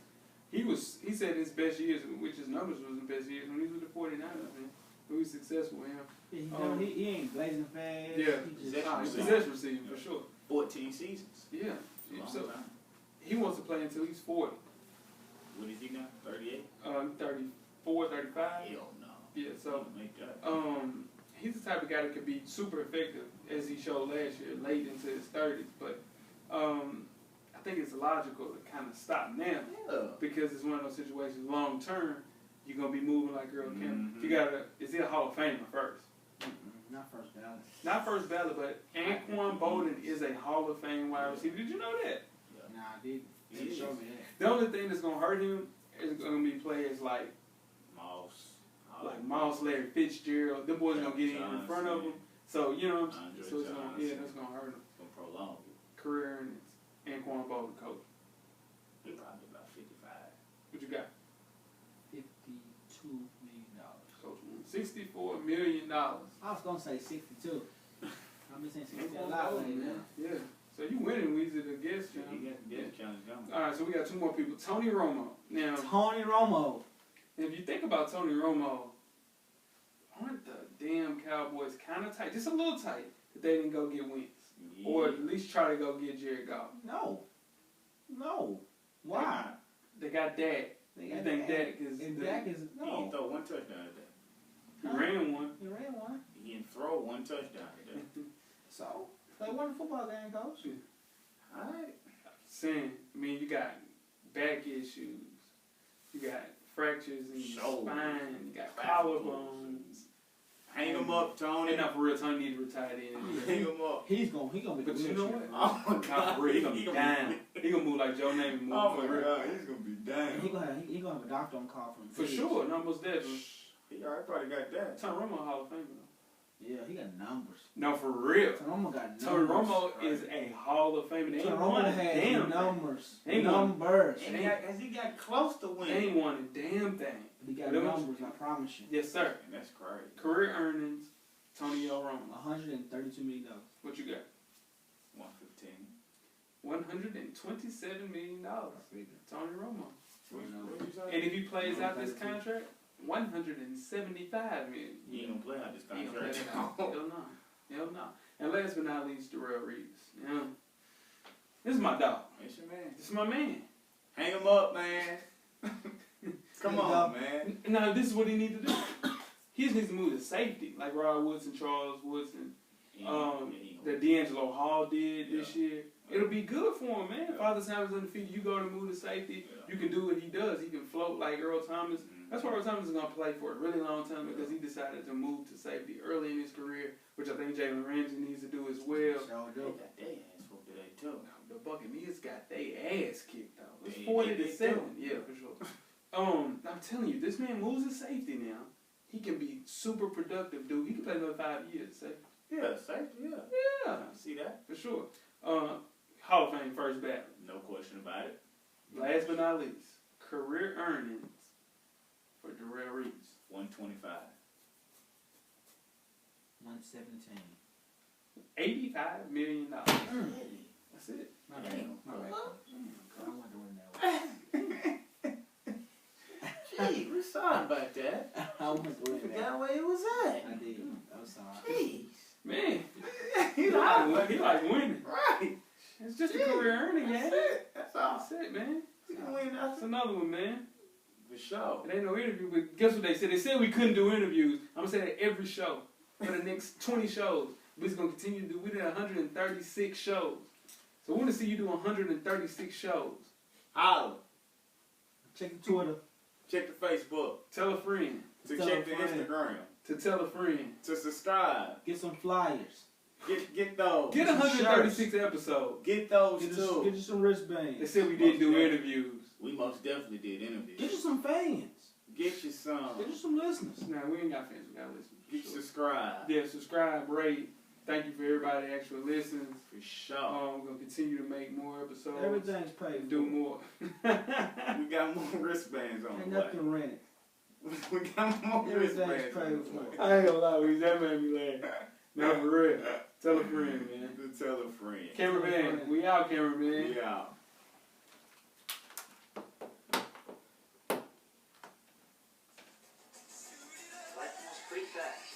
He said his best years, which his numbers was the best years when he was with the 49ers, man. He was successful with him. Yeah, he ain't blazing fast. Yeah, He just, possession receiving for sure. 14 seasons. Yeah. Long So time. he wants to play until he's 40. What is he now? 38? 34, 35. Hell no. Yeah, so Make that. he's the type of guy that could be super effective, as he showed last year, late into his 30s. But I think it's logical to kind of stop now because it's one of those situations. Long term, you're gonna be moving like Earl Campbell. Is he a Hall of Famer first? not first ballot. Not first ballot, but Anquan Bolden is a Hall of Fame wide receiver. Did you know that? Nah, I did. He They is. showed me that. The only thing that's gonna hurt him is gonna be players like Moss, Larry Fitzgerald. Them boys gonna get in front of him. So you know what I'm saying? So it's gonna, that's gonna hurt him. Gonna prolong it. Career earnings. Anquan Bolden, coach. He probably about 55. What you got? $52 million. Coach, $64 million. I was gonna say 62. I've been saying 60 a Anquan lot Bolden, lately. man. Yeah. So you winning, Weezy, the guest. He got the guest challenge going. All right, so we got 2 more people. Tony Romo. Now, Tony Romo. if you think about Tony Romo, aren't the damn Cowboys kind of tight? Just a little tight that they didn't go get Wentz. Yeah. Or at least try to go get Jared Goff. No. Why? They got Dak. They You got think Dak. Dak is And the- Dak is He didn't no. throw one touchdown today. He ran one. He ran one. He didn't throw one touchdown today. So they won the football game, coach. Alright. Saying, I mean, you got back issues. You got fractures in your Shoulder. spine. You got Clavicle. collarbones. Hang him up, Tony. And not for real, Tony need to retire then. Hang him up. He gonna be. But you know what? Oh my Not God. for real, he gonna be down. He gonna move like Joe Namath move. Oh for my real. God. He's gonna be down. He gonna have a doctor on call for him. For sure, and almost definitely. He already probably got that. Tom Romo Hall of Famer though. Yeah, he got numbers. No, for real. Tony Romo got numbers. Tony Romo is a Hall of Famer. They Tony ain't won Romo a has damn numbers. thing. Ain't won. Numbers. Has he got close to They winning? ain't won a damn thing. He got Them- numbers, I promise you. Yes, sir. And that's crazy. Career earnings, Tony L. Romo. $132 million. What you got? 115. $127 million. Tony Romo. What'd you say? And if he plays out this contract, $175 million. He ain't gonna play out this He gonna play contract. that out. Hell no. Hell no. And last but not least, Darrell Reeves. You know, this is my dog. It's your man. This is my man. Hang him up, man. Come on, man. Now, this is what he needs to do. He just needs to move to safety, like Rod Woodson, Charles Woodson, that D'Angelo Hall did this year. It'll be good for him, man. Father Time is undefeated. You go to move to safety. You can do what he does. He can float like Earl Thomas. That's why Earl Thomas is going to play for a really long time because he decided to move to safety early in his career, which I think Jalen Ramsey needs to do as well. They got their ass whooped today, too. The Buccaneers got their ass kicked out. It's They 40-7. do. Yeah, for sure. I'm telling you, this man moves to safety now. He can be super productive, dude. He can play another 5 years, safety. Yeah, safety, yeah. Yeah, I see that. for sure. Hall of Fame first ballot. No question about it. Last but not least, career earnings for Darrell Reeves. 125. 117. $85 million. That's it. My bad. My bad. I want to win that Gee, we're sorry about that. one. I want to win that Forgot where it was at. I did. I'm sorry. Jeez. Man, He he like winning. Right. It's just a career earning, That's man. it. That's all. That's it, man. You can win That's nothing. another one, man. For sure. It ain't no interview, but guess what they said? They said we couldn't do interviews. I'm gonna say that every show for the next 20 shows. We're just gonna continue to do. We did 136 shows, so we want to see you do 136 shows. Holla. Check the Twitter. Check the Facebook. Tell a friend. To Tell check a the friend. Instagram. To tell a friend. To subscribe. Get some flyers. Get those. Get some 136 episodes. Get those Get too. you some wristbands. They said we didn't do interviews. We most definitely did interviews. Get you some fans. Get you some. Get you some listeners. Nah, we ain't got fans. We got listeners. for Get sure. subscribe. Yeah, subscribe, rate. Thank you for everybody that actually listens. For sure. We're gonna continue to make more episodes. Everything's paid And for. do more. We got more wristbands on Ain't the way. nothing rented. We got more Everything's wristbands on paid the for. way. I ain't gonna lie, we that made me laugh. No, for real. Tell a friend, man. To tell a friend. Cameraman, we out, cameraman. We out. Life moves pretty fast.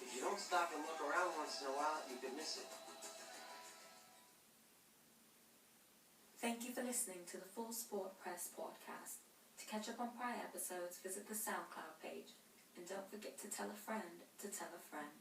If you don't stop and look around once in a while, you can miss it. Thank you for listening to the Full Sport Press podcast. To catch up on prior episodes, visit the SoundCloud page. And don't forget to tell a friend to tell a friend.